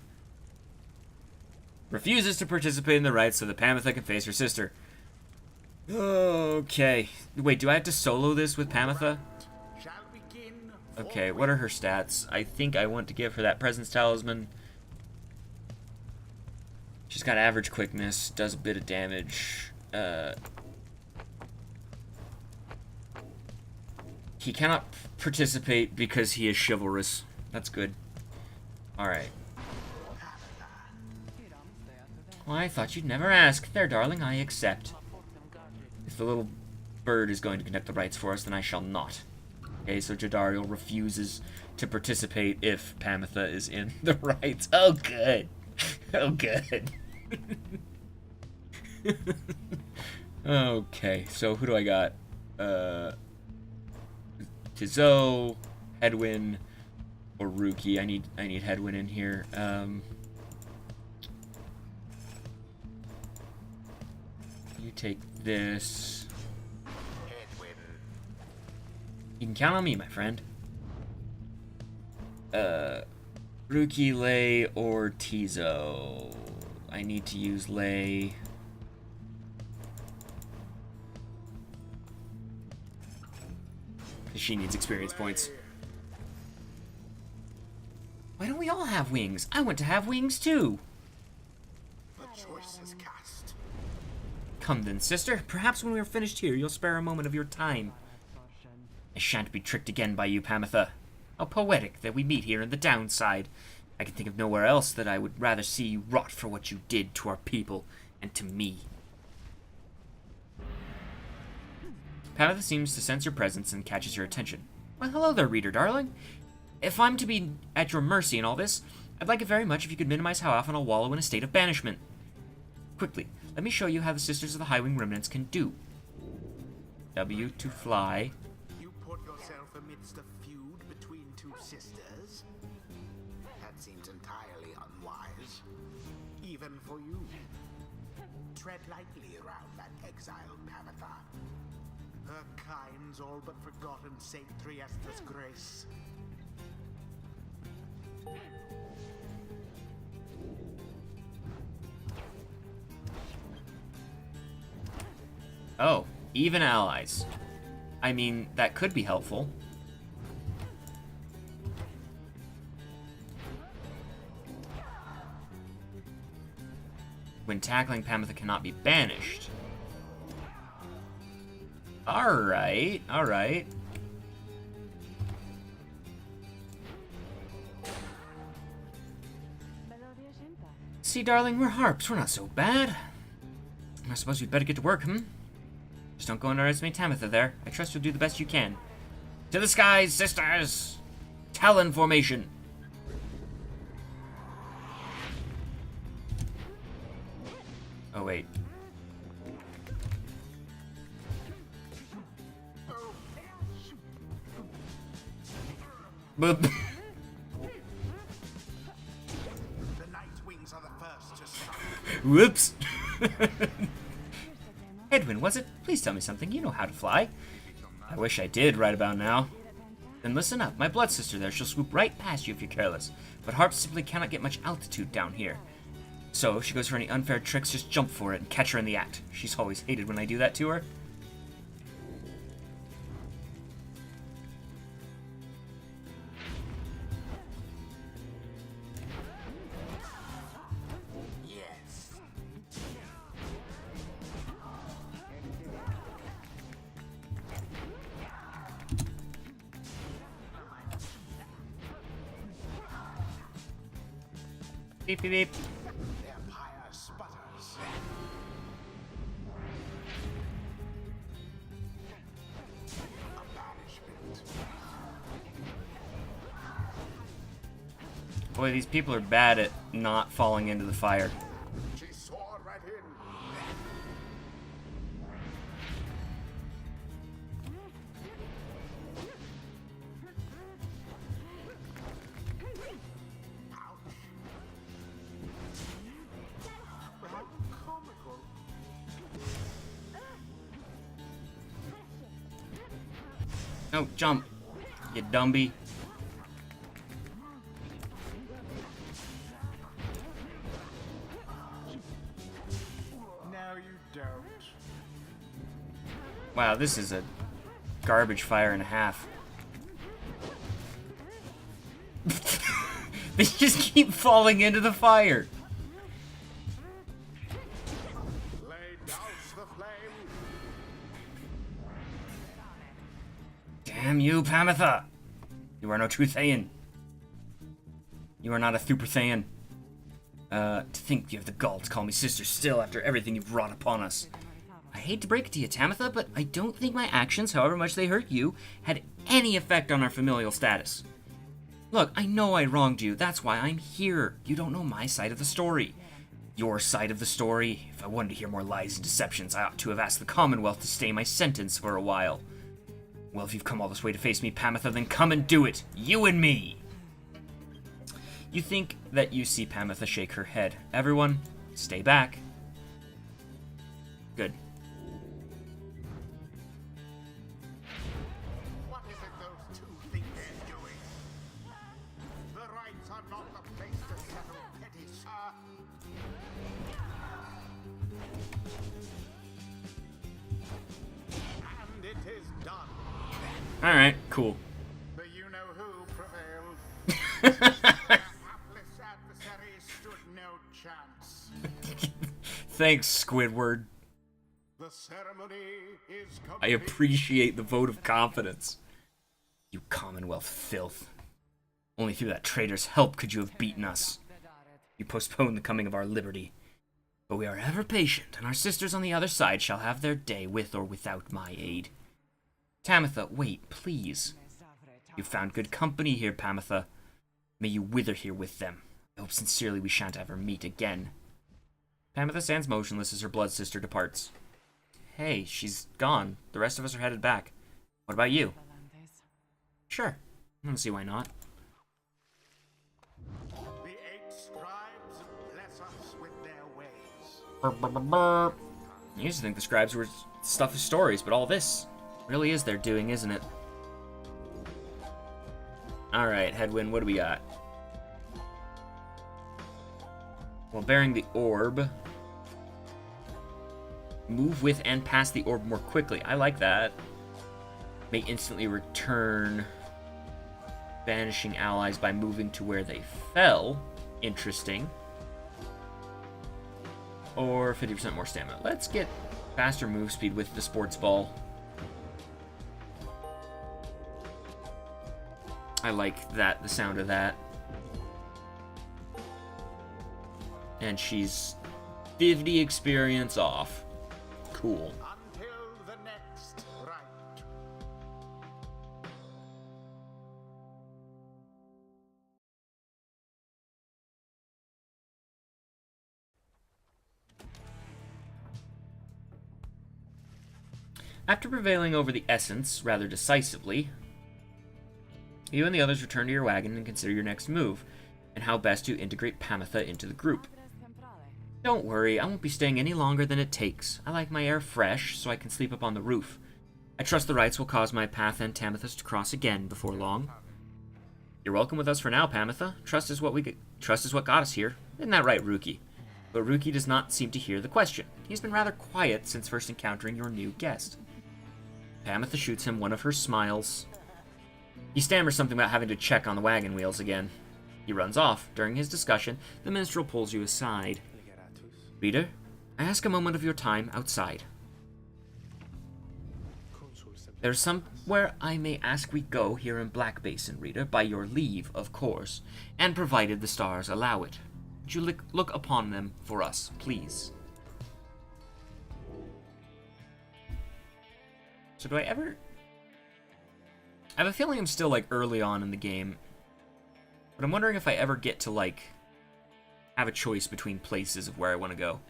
Refuses to participate in the rites so that Pamitha can face her sister. Okay. Wait, do I have to solo this with Pamitha? Okay, what are her stats? I think I want to give her that Presence Talisman. She's got average quickness, does a bit of damage. He cannot participate because he is chivalrous. That's good. Alright. Well, I thought you'd never ask. There, darling, I accept. If the little bird is going to conduct the rites for us, then I shall not. Okay, so Jadariel refuses to participate if Pamitha is in the rites. Oh, good. Oh, good. Okay, so who do I got? Tizo, Hedwyn, or Ruki. I need Hedwyn in here. You take this. You can count on me, my friend. Ruki, Lei, or Tizo. I need to use Lei. She needs experience points. Why don't we all have wings? I want to have wings too. The choice is cast. Come then, sister. Perhaps when we are finished here, you'll spare a moment of your time. I shan't be tricked again by you, Pamitha. How poetic that we meet here in the downside. I can think of nowhere else that I would rather see you rot for what you did to our people and to me. Pamitha seems to sense your presence and catches your attention. Well, hello there, reader darling. If I'm to be at your mercy in all this, I'd like it very much if you could minimize how often I'll wallow in a state of banishment. Quickly, let me show you how the Sisters of the Highwing Remnants can do. W to fly. You put yourself amidst a feud between two sisters? That seems entirely unwise. Even for you. Tread lightly around that exiled Pamitha. Her kind's all but forgotten Saint Triesta's grace. Oh, even allies. I mean, that could be helpful. When tackling, Pamitha cannot be banished. Alright, alright. See, darling, we're harps. We're not so bad. I suppose we'd better get to work, Just don't go underestimate Tamitha there. I trust you'll do the best you can. To the skies, sisters! Talon formation! Oh, wait. Boop. The Night Wings are the first to start. Whoops. Edwin, was it? Please tell me something. You know how to fly. I wish I did right about now. Then listen up. My blood sister there, she'll swoop right past you if you're careless. But harps simply cannot get much altitude down here. So if she goes for any unfair tricks, just jump for it and catch her in the act. She's always hated when I do that to her. Yes. Beep, beep, beep. Their pyre sputters. A banishment. Boy, these people are bad at not falling into the fire. She soared right in. Ouch. How comical. No, jump. You dumby. No, you don't. Wow, this is a garbage fire and a half. They just keep falling into the fire. Lay douse the flame. Damn you, Pamitha! You are no true Thayan. You are not a Super Thayan. To think you have the gall to call me sister still after everything you've wrought upon us. I hate to break it to you, Tamitha, but I don't think my actions, however much they hurt you, had any effect on our familial status. Look, I know I wronged you, that's why I'm here. You don't know my side of the story. Your side of the story? If I wanted to hear more lies and deceptions, I ought to have asked the Commonwealth to stay my sentence for a while. Well, if you've come all this way to face me, Pamitha, then come and do it. You and me. You think that you see Pamitha shake her head. Everyone, stay back. Good. What is it those two think they're doing? The rights are not the place to settle petty, sir. And it is done. Alright, cool. The you-know-who prevailed. Their hapless adversaries stood no chance. Thanks, Squidward. The ceremony is complete. I appreciate the vote of confidence. You Commonwealth filth. Only through that traitor's help could you have beaten us. You postponed the coming of our liberty. But we are ever patient, and our sisters on the other side shall have their day with or without my aid. Tamitha, wait, please. You found good company here, Pamitha. May you wither here with them. I hope sincerely we shan't ever meet again. Pamitha stands motionless as her blood sister departs. Hey, she's gone. The rest of us are headed back. What about you? Sure. I don't see why not. The 8 scribes bless us with their ways. I used to think the scribes were stuff of stories, but all this really is their doing, isn't it? Alright, Headwind, what do we got? Well, bearing the orb. Move with and past the orb more quickly. I like that. May instantly return banishing allies by moving to where they fell. Interesting. or 50% more stamina. Let's get faster move speed with the sports ball. I like that, the sound of that. And she's 50 experience off. Cool. Until the next round. After prevailing over the essence rather decisively, you and the others return to your wagon and consider your next move, and how best to integrate Pamitha into the group. Don't worry, I won't be staying any longer than it takes. I like my air fresh, so I can sleep up on the roof. I trust the rites will cause my path and Tamithus to cross again before long. You're welcome with us for now, Pamitha. Trust is what got us here. Isn't that right, Ruki? But Ruki does not seem to hear the question. He's been rather quiet since first encountering your new guest. Pamitha shoots him one of her smiles. He stammers something about having to check on the wagon wheels again. He runs off. During his discussion, the minstrel pulls you aside. Reader, I ask a moment of your time outside. There's somewhere I may ask we go here in Black Basin, Reader, by your leave, of course, and provided the stars allow it. Would you look upon them for us, please? So do I ever... I have a feeling I'm still, like, early on in the game, but I'm wondering if I ever get to, like, have a choice between places of where I want to go.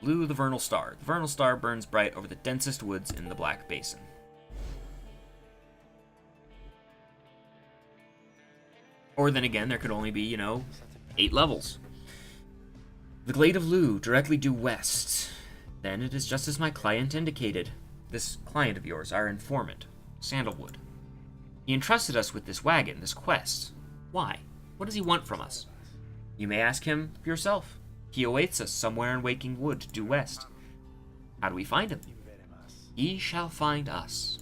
Blue, the Vernal Star. The Vernal Star burns bright over the densest woods in the Black Basin. Or then again, there could only be, 8 levels. The Glade of Lu, directly due west. Then it is just as my client indicated. This client of yours, our informant, Sandalwood. He entrusted us with this wagon, this quest. Why? What does he want from us? You may ask him yourself. He awaits us somewhere in Waking Wood, due west. How do we find him? He shall find us.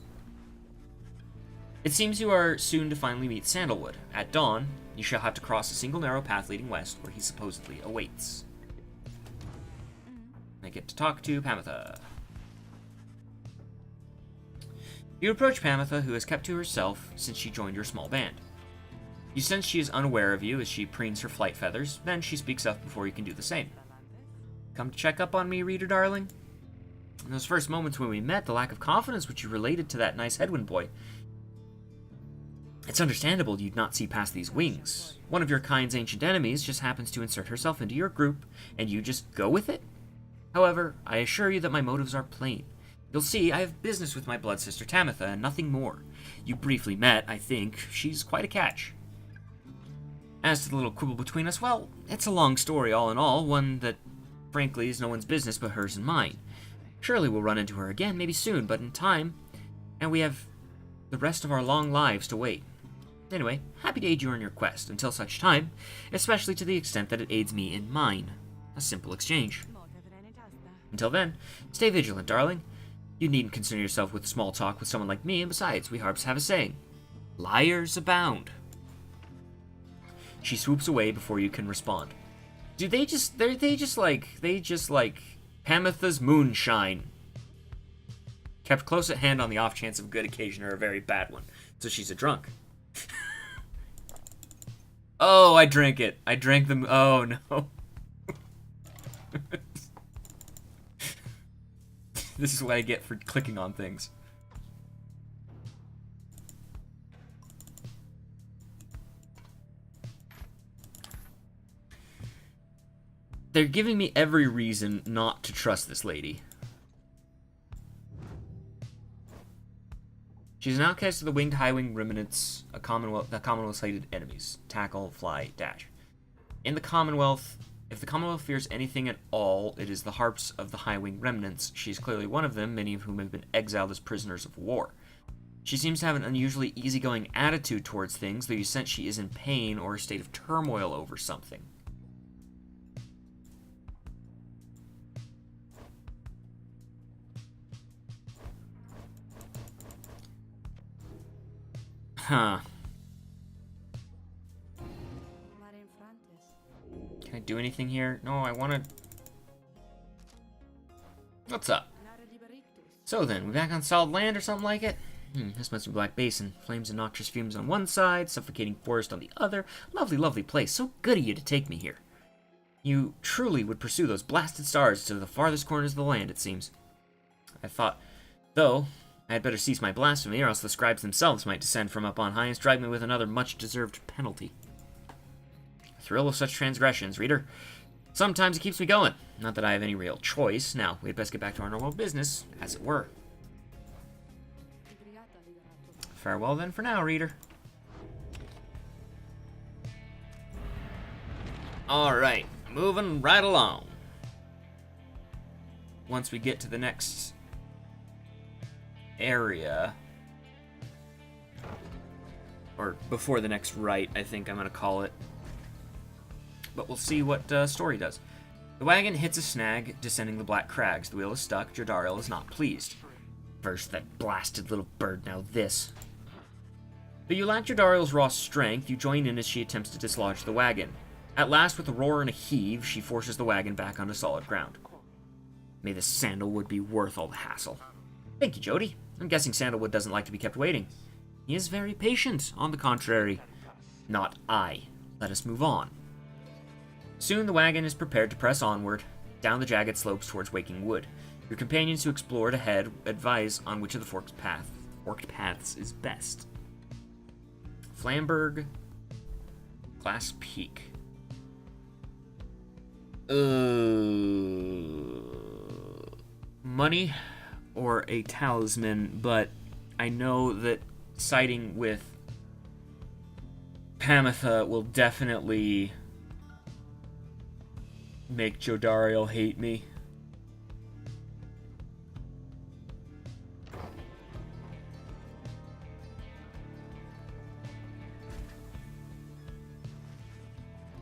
It seems you are soon to finally meet Sandalwood. At dawn, you shall have to cross a single narrow path leading west, where he supposedly awaits. I get to talk to Pamitha. You approach Pamitha, who has kept to herself since she joined your small band. You sense she is unaware of you as she preens her flight feathers, then she speaks up before you can do the same. Come to check up on me, reader darling? In those first moments when we met, the lack of confidence which you related to that nice Headwind boy. It's understandable you'd not see past these wings. One of your kind's ancient enemies just happens to insert herself into your group, and you just go with it? However, I assure you that my motives are plain. You'll see, I have business with my blood sister Tamitha, and nothing more. You briefly met, I think. She's quite a catch. As to the little quibble between us, well, it's a long story all in all, one that, frankly, is no one's business but hers and mine. Surely we'll run into her again, maybe soon, but in time, and we have the rest of our long lives to wait. Anyway, happy to aid you in your quest, until such time, especially to the extent that it aids me in mine. A simple exchange. Until then, stay vigilant, darling. You needn't concern yourself with small talk with someone like me, and besides, we harps have a saying. Liars abound. She swoops away before you can respond. Do they just like Pamitha's moonshine. Kept close at hand on the off chance of a good occasion or a very bad one. So she's a drunk. Oh, I drank it. I drank them. Oh, no. This is what I get for clicking on things. They're giving me every reason not to trust this lady. She's an outcast of the winged high-wing remnants, the Commonwealth's hated enemies. Tackle, fly, dash. In the Commonwealth, if the Commonwealth fears anything at all, it is the harps of the high-wing remnants. She's clearly one of them, many of whom have been exiled as prisoners of war. She seems to have an unusually easygoing attitude towards things, though you sense she is in pain or a state of turmoil over something. Huh. Can I do anything here? No, I want to What's up? So then, we back on solid land or something like it? This must be Black Basin. Flames and noxious fumes on one side, suffocating forest on the other. Lovely, lovely place. So good of you to take me here. You truly would pursue those blasted stars to the farthest corners of the land, it seems. I thought, though, I had better cease my blasphemy, or else the scribes themselves might descend from up on high and strike me with another much-deserved penalty. The thrill of such transgressions, reader. Sometimes it keeps me going. Not that I have any real choice. Now, we'd best get back to our normal business, as it were. Farewell then for now, reader. Alright, moving right along. Once we get to the next area, or before the next right, I think I'm going to call it. But we'll see what story does. The wagon hits a snag, descending the black crags. The wheel is stuck. Jodariel is not pleased. First that blasted little bird, now this. But you lack Jodariel's raw strength. You join in as she attempts to dislodge the wagon. At last, with a roar and a heave, she forces the wagon back onto solid ground. May the sandalwood be worth all the hassle. Thank you, Jody. I'm guessing Sandalwood doesn't like to be kept waiting. He is very patient, on the contrary. Not I. Let us move on. Soon the wagon is prepared to press onward, down the jagged slopes towards Waking Wood. Your companions who explored ahead advise on which of the forked paths is best. Flamberg, Glass Peak. Money or a talisman, but I know that siding with Pamitha will definitely make Jodariel hate me.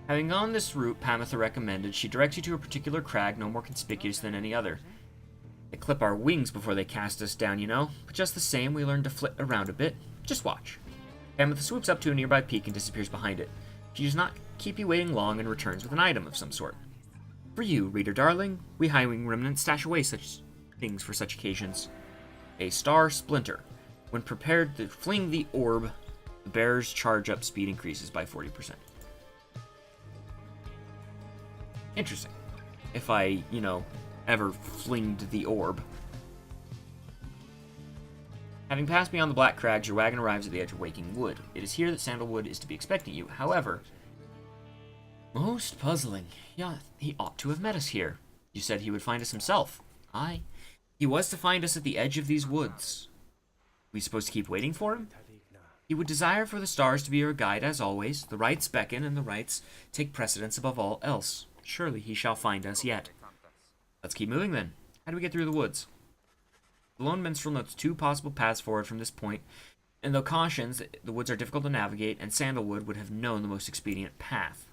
Having gone this route Pamitha recommended, she directs you to a particular crag no more conspicuous than any other. They clip our wings before they cast us down, you know, but just the same, we learn to flit around a bit. Just watch. Pamitha swoops up to a nearby peak and disappears behind it. She does not keep you waiting long and returns with an item of some sort. For you, reader darling, we Highwing remnants stash away such things for such occasions. A star splinter. When prepared to fling the orb, the bearer's charge up speed increases by 40%. Interesting. If I, ever flinged the orb. Having passed beyond the Black Crags, your wagon arrives at the edge of Waking Wood. It is here that Sandalwood is to be expecting you. However, most puzzling. Yeah, he ought to have met us here. You said he would find us himself. Aye. He was to find us at the edge of these woods. We supposed to keep waiting for him? He would desire for the stars to be your guide as always. The rights beckon, and the rights take precedence above all else. Surely he shall find us yet. Let's keep moving then. How do we get through the woods? The lone minstrel notes two possible paths forward from this point, and though cautions that the woods are difficult to navigate, and Sandalwood would have known the most expedient path.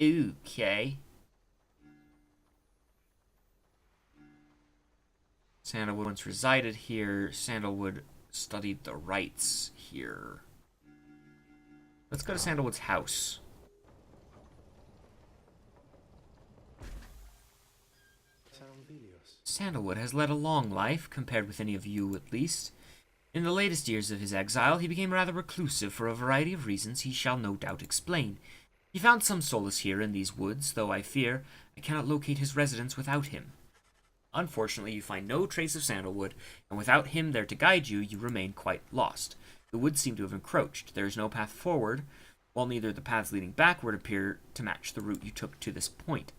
Okay. Sandalwood once resided here. Sandalwood studied the rites here. Let's go to Sandalwood's house. Sandalwood has led a long life, compared with any of you at least. In the latest years of his exile, he became rather reclusive for a variety of reasons he shall no doubt explain. He found some solace here in these woods, though I fear I cannot locate his residence without him. Unfortunately, you find no trace of Sandalwood, and without him there to guide you, you remain quite lost. The woods seem to have encroached. There is no path forward, while neither the paths leading backward appear to match the route you took to this point.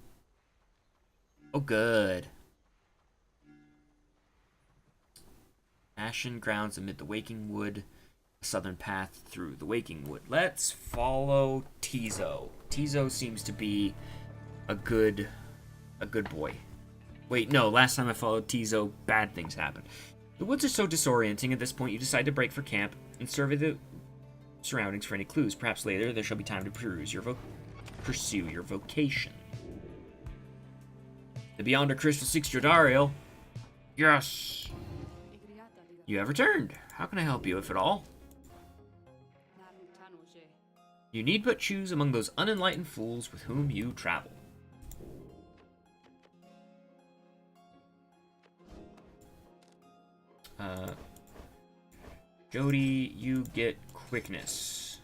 Oh, good. Ashen grounds amid the Waking Wood, a southern path through the Waking Wood. Let's follow Tizo. Tizo seems to be a good boy. Wait, no, last time I followed Tizo, bad things happened. The woods are so disorienting at this point you decide to break for camp and survey the surroundings for any clues. Perhaps later there shall be time to pursue your vocation. The Beyonder Crystal seeks Jodariel. Yes! You have returned. How can I help you, if at all? You need but choose among those unenlightened fools with whom you travel. Jody, you get quickness.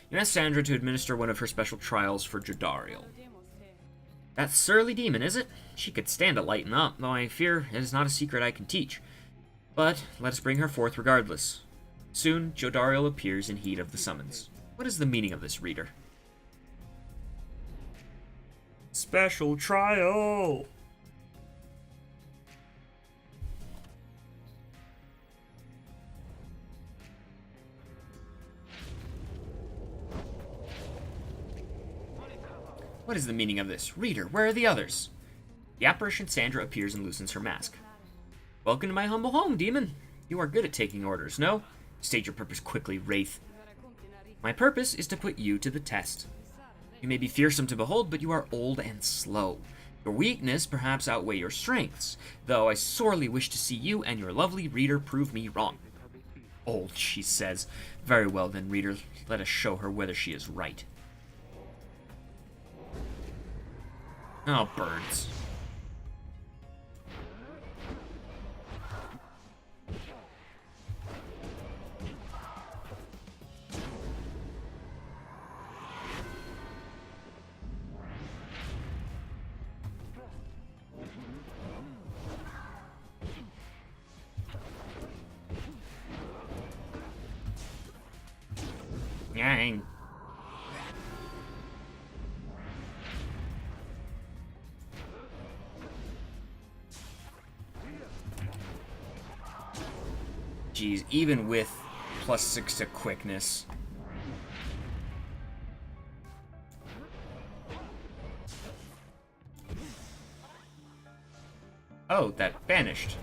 You asked Sandra to administer one of her special trials for Jodariel. That surly demon, is it? She could stand to lighten up, though I fear it is not a secret I can teach. But let us bring her forth regardless. Soon, Jodariel appears in heed of the summons. What is the meaning of this, reader? Special trial! What is the meaning of this? Reader, where are the others? The apparition Sandra appears and loosens her mask. Welcome to my humble home, demon. You are good at taking orders, no? State your purpose quickly, Wraith. My purpose is to put you to the test. You may be fearsome to behold, but you are old and slow. Your weakness perhaps outweigh your strengths, though I sorely wish to see you and your lovely reader prove me wrong. Old, she says. Very well then, reader. Let us show her whether she is right. Oh, birds. Yang. Jeez, even with +6 to quickness. Oh, that vanished.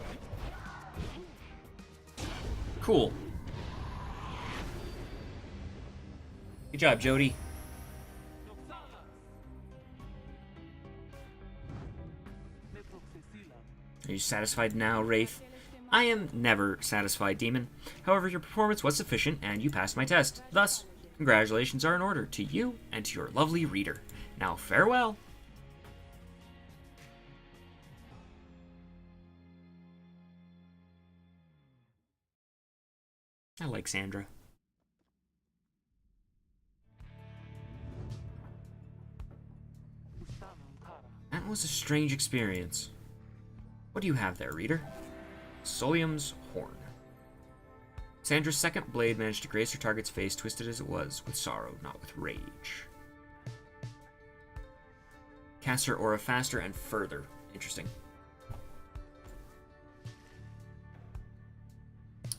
Cool. Good job, Jody. Are you satisfied now, Wraith? I am never satisfied, demon. However, your performance was sufficient, and you passed my test. Thus, congratulations are in order to you and to your lovely reader. Now, farewell. I like Sandra. That was a strange experience. What do you have there, reader? Solium's horn. Sandra's second blade managed to graze her target's face, twisted as it was, with sorrow, not with rage. Cast her aura faster and further. Interesting.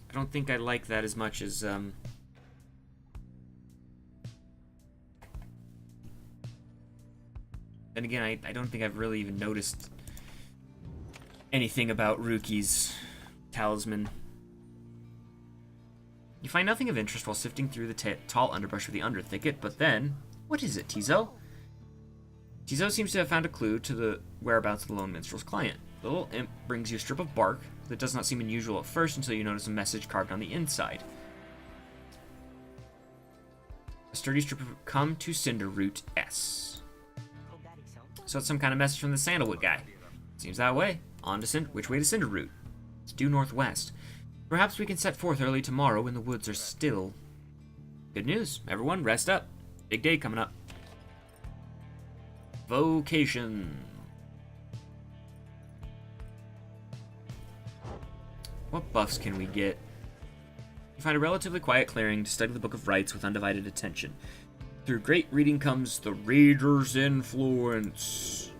I don't think I like that as much as, Then again, I don't think I've really even noticed anything about Ruki's talisman. You find nothing of interest while sifting through the tall underbrush of the underthicket, but then... What is it, Tizo? Tizo seems to have found a clue to the whereabouts of the lone minstrel's client. The little imp brings you a strip of bark that does not seem unusual at first until you notice a message carved on the inside. A sturdy strip of "Come to Cinderroot S." So it's some kind of message from the Sandalwood guy. Seems that way. On to which way to Cinderroot? It's due northwest. Perhaps we can set forth early tomorrow when the woods are still. Good news. Everyone, rest up. Big day coming up. Vocation. What buffs can we get? You find a relatively quiet clearing to study the Book of Rites with undivided attention. Through great reading comes the Reader's influence.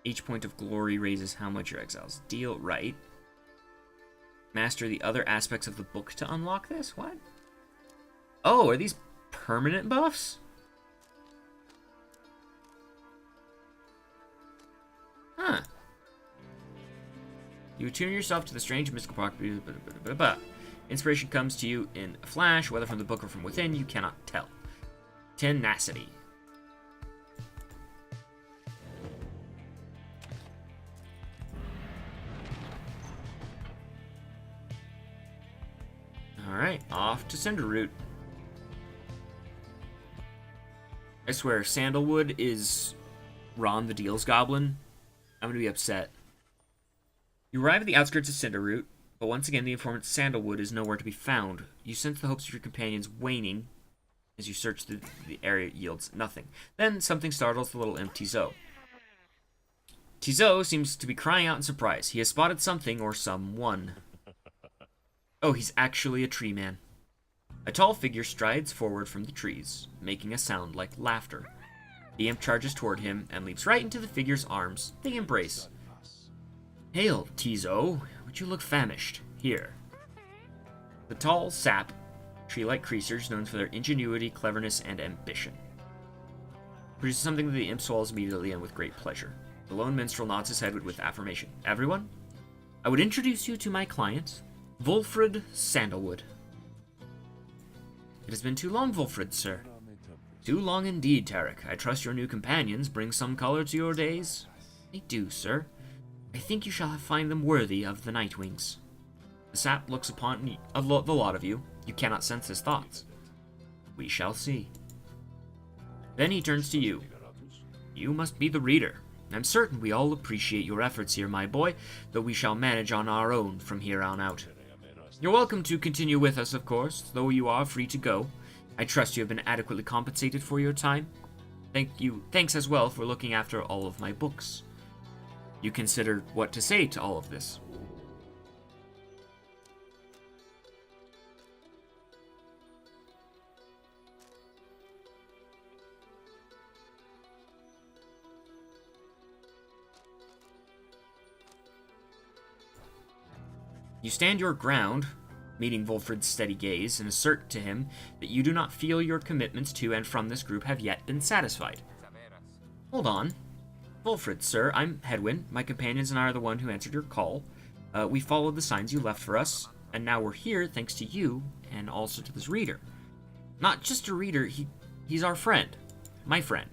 Each point of glory raises how much your exiles deal. Right. Master the other aspects of the book to unlock this? What? Oh, are these permanent buffs? Huh. You attune yourself to the strange mystical properties. Inspiration comes to you in a flash, whether from the book or from within, you cannot tell. Tenacity. Alright, off to Cinderroot. I swear, Sandalwood is Ron the Deals Goblin. I'm gonna be upset. You arrive at the outskirts of Cinderroot, but once again the informant Sandalwood is nowhere to be found. You sense the hopes of your companions waning as you search the area yields nothing. Then something startles the little imp Tizo. Tizo seems to be crying out in surprise. He has spotted something or someone. Oh, he's actually a tree man. A tall figure strides forward from the trees, making a sound like laughter. The imp charges toward him and leaps right into the figure's arms. They embrace. Hail, Tizo. Would you look famished? Here. The tall sap, tree-like creatures known for their ingenuity, cleverness, and ambition, produces something that the imp swallows immediately and with great pleasure. The lone minstrel nods his head with affirmation. Everyone, I would introduce you to my client, Wolfred Sandalwood. It has been too long, Wolfred, sir. Too long indeed, Tarek. I trust your new companions bring some color to your days? They do, sir. I think you shall find them worthy of the Nightwings. The sap looks upon the lot of you. You cannot sense his thoughts. We shall see. Then he turns to you. You must be the reader. I'm certain we all appreciate your efforts here, my boy, though we shall manage on our own from here on out. You're welcome to continue with us, of course, though you are free to go. I trust you have been adequately compensated for your time. Thanks as well for looking after all of my books. You considered what to say to all of this. You stand your ground, meeting Wolfred's steady gaze, and assert to him that you do not feel your commitments to and from this group have yet been satisfied. Hold on. Wolfred, sir, I'm Hedwin. My companions and I are the one who answered your call. We followed the signs you left for us, and now we're here thanks to you, and also to this reader. Not just a reader, he's our friend. My friend.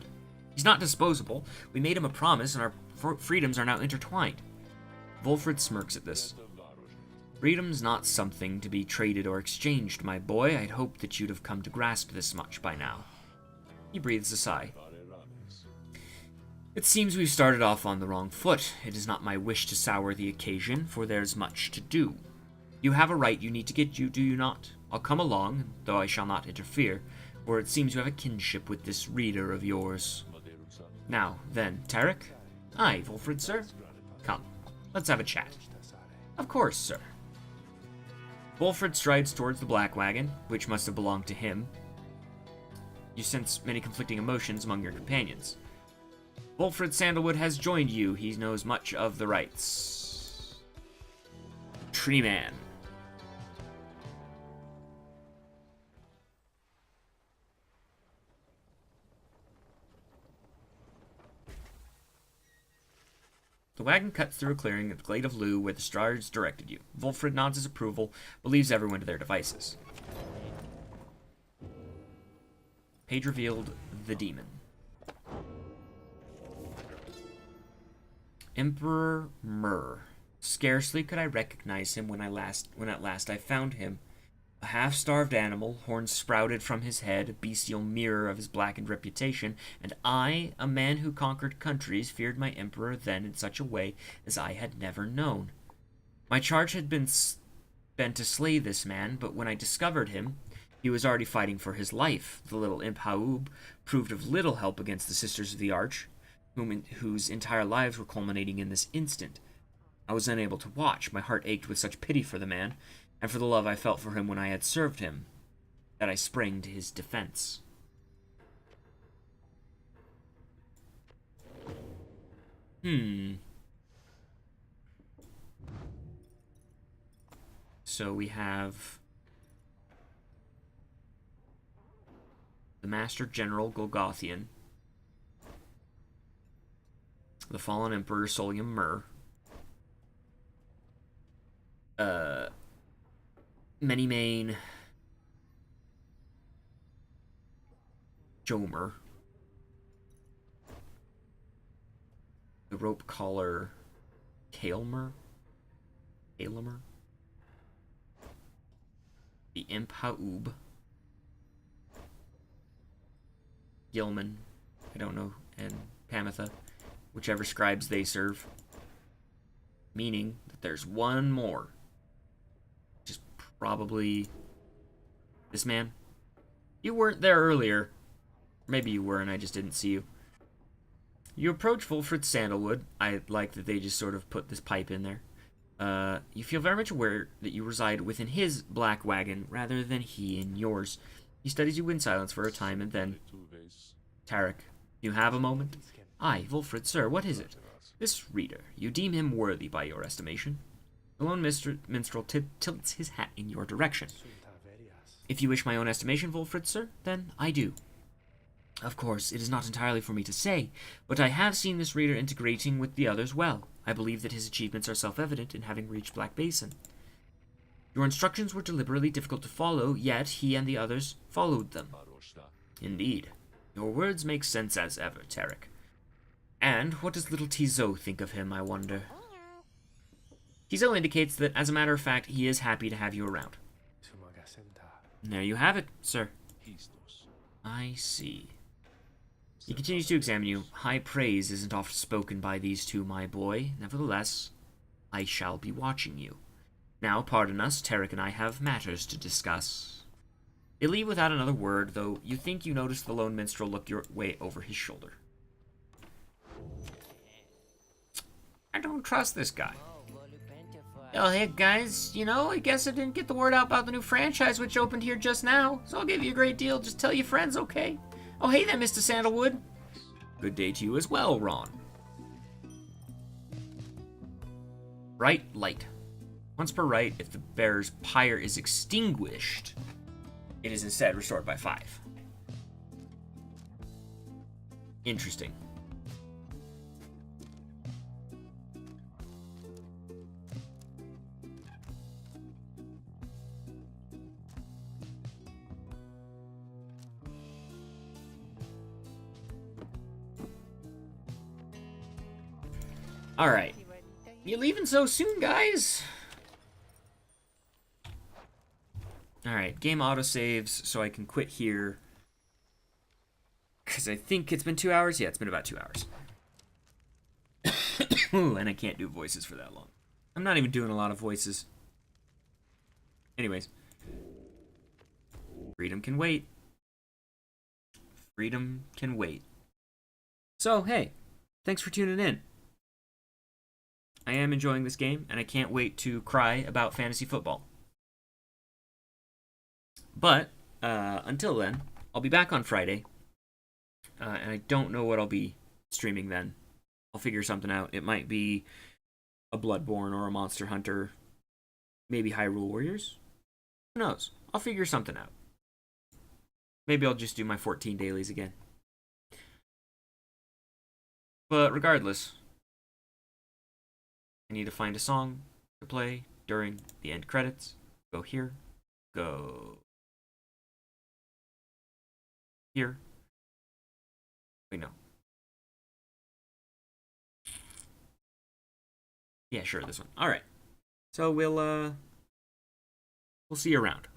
He's not disposable. We made him a promise, and our freedoms are now intertwined. Wolfred smirks at this. Freedom's not something to be traded or exchanged, my boy. I'd hoped that you'd have come to grasp this much by now. He breathes a sigh. It seems we've started off on the wrong foot. It is not my wish to sour the occasion, for there's much to do. You have a right you need to get do you not? I'll come along, though I shall not interfere, for it seems you have a kinship with this reader of yours. Now, then, Tarek? Aye, Wolfred, sir? Come, let's have a chat. Of course, sir. Wolfred strides towards the black wagon, which must have belonged to him. You sense many conflicting emotions among your companions. Wolfred Sandalwood has joined you. He knows much of the rights. Tree Man. The wagon cuts through a clearing at the Glade of Loo where the stars directed you. Wolfred nods his approval, but leaves everyone to their devices. Page revealed the demon. Emperor Myrrh. Scarcely could I recognize him when at last I found him. A half-starved animal, horns sprouted from his head, a bestial mirror of his blackened reputation, and I, a man who conquered countries, feared my emperor then in such a way as I had never known. My charge had been to slay this man, but when I discovered him, he was already fighting for his life. The little imp Haoub proved of little help against the Sisters of the Arch, whose entire lives were culminating in this instant. I was unable to watch. My heart ached with such pity for the man, and for the love I felt for him when I had served him, that I sprang to his defense. So we have the Master General Golgothian, the fallen Emperor Solium Myrrh, Many-Mane Jomer, the Rope Collar Kaelmer, the Imp Haoub, Gilman, I don't know, and Pamitha, whichever scribes they serve. Meaning that there's one more. Which is probably this man. You weren't there earlier. Maybe you were and I just didn't see you. You approach Wolfred Sandalwood. I like that they just sort of put this pipe in there. You feel very much aware that you reside within his black wagon rather than he in yours. He studies you in silence for a time and then... Tarek, you have a moment? Aye, Wolfred, sir, what is it? This reader, you deem him worthy by your estimation. The lone minstrel tilts his hat in your direction. If you wish my own estimation, Wolfred, sir, then I do. Of course, it is not entirely for me to say, but I have seen this reader integrating with the others well. I believe that his achievements are self-evident in having reached Black Basin. Your instructions were deliberately difficult to follow, yet he and the others followed them. Indeed. Your words make sense as ever, Tarek. And what does little Tizo think of him, I wonder? Tizo indicates that, as a matter of fact, he is happy to have you around. And there you have it, sir. I see. He continues to examine you. High praise isn't oft spoken by these two, my boy. Nevertheless, I shall be watching you. Now, pardon us, Tarek and I have matters to discuss. They leave without another word, though you think you notice the lone minstrel look your way over his shoulder. I don't trust this guy. Oh, hey, guys, you know, I guess I didn't get the word out about the new franchise which opened here just now, so I'll give you a great deal. Just tell your friends, okay? Oh, hey there, Mr. Sandalwood. Good day to you as well, Ron. Bright light. Once per right, if the bearer's pyre is extinguished, it is instead restored by 5. Interesting. Alright. You leaving so soon, guys? Alright, game autosaves so I can quit here. Because I think it's been 2 hours? Yeah, it's been about 2 hours. Ooh, and I can't do voices for that long. I'm not even doing a lot of voices. Anyways. Freedom can wait. Freedom can wait. So, hey, thanks for tuning in. I am enjoying this game, and I can't wait to cry about fantasy football. But, until then, I'll be back on Friday, and I don't know what I'll be streaming then. I'll figure something out. It might be a Bloodborne or a Monster Hunter, maybe Hyrule Warriors. Who knows? I'll figure something out. Maybe I'll just do my 14 dailies again. But regardless, I need to find a song to play during the end credits. Go here. Go here. Wait, no. Yeah, sure, this one. All right. So we'll see you around.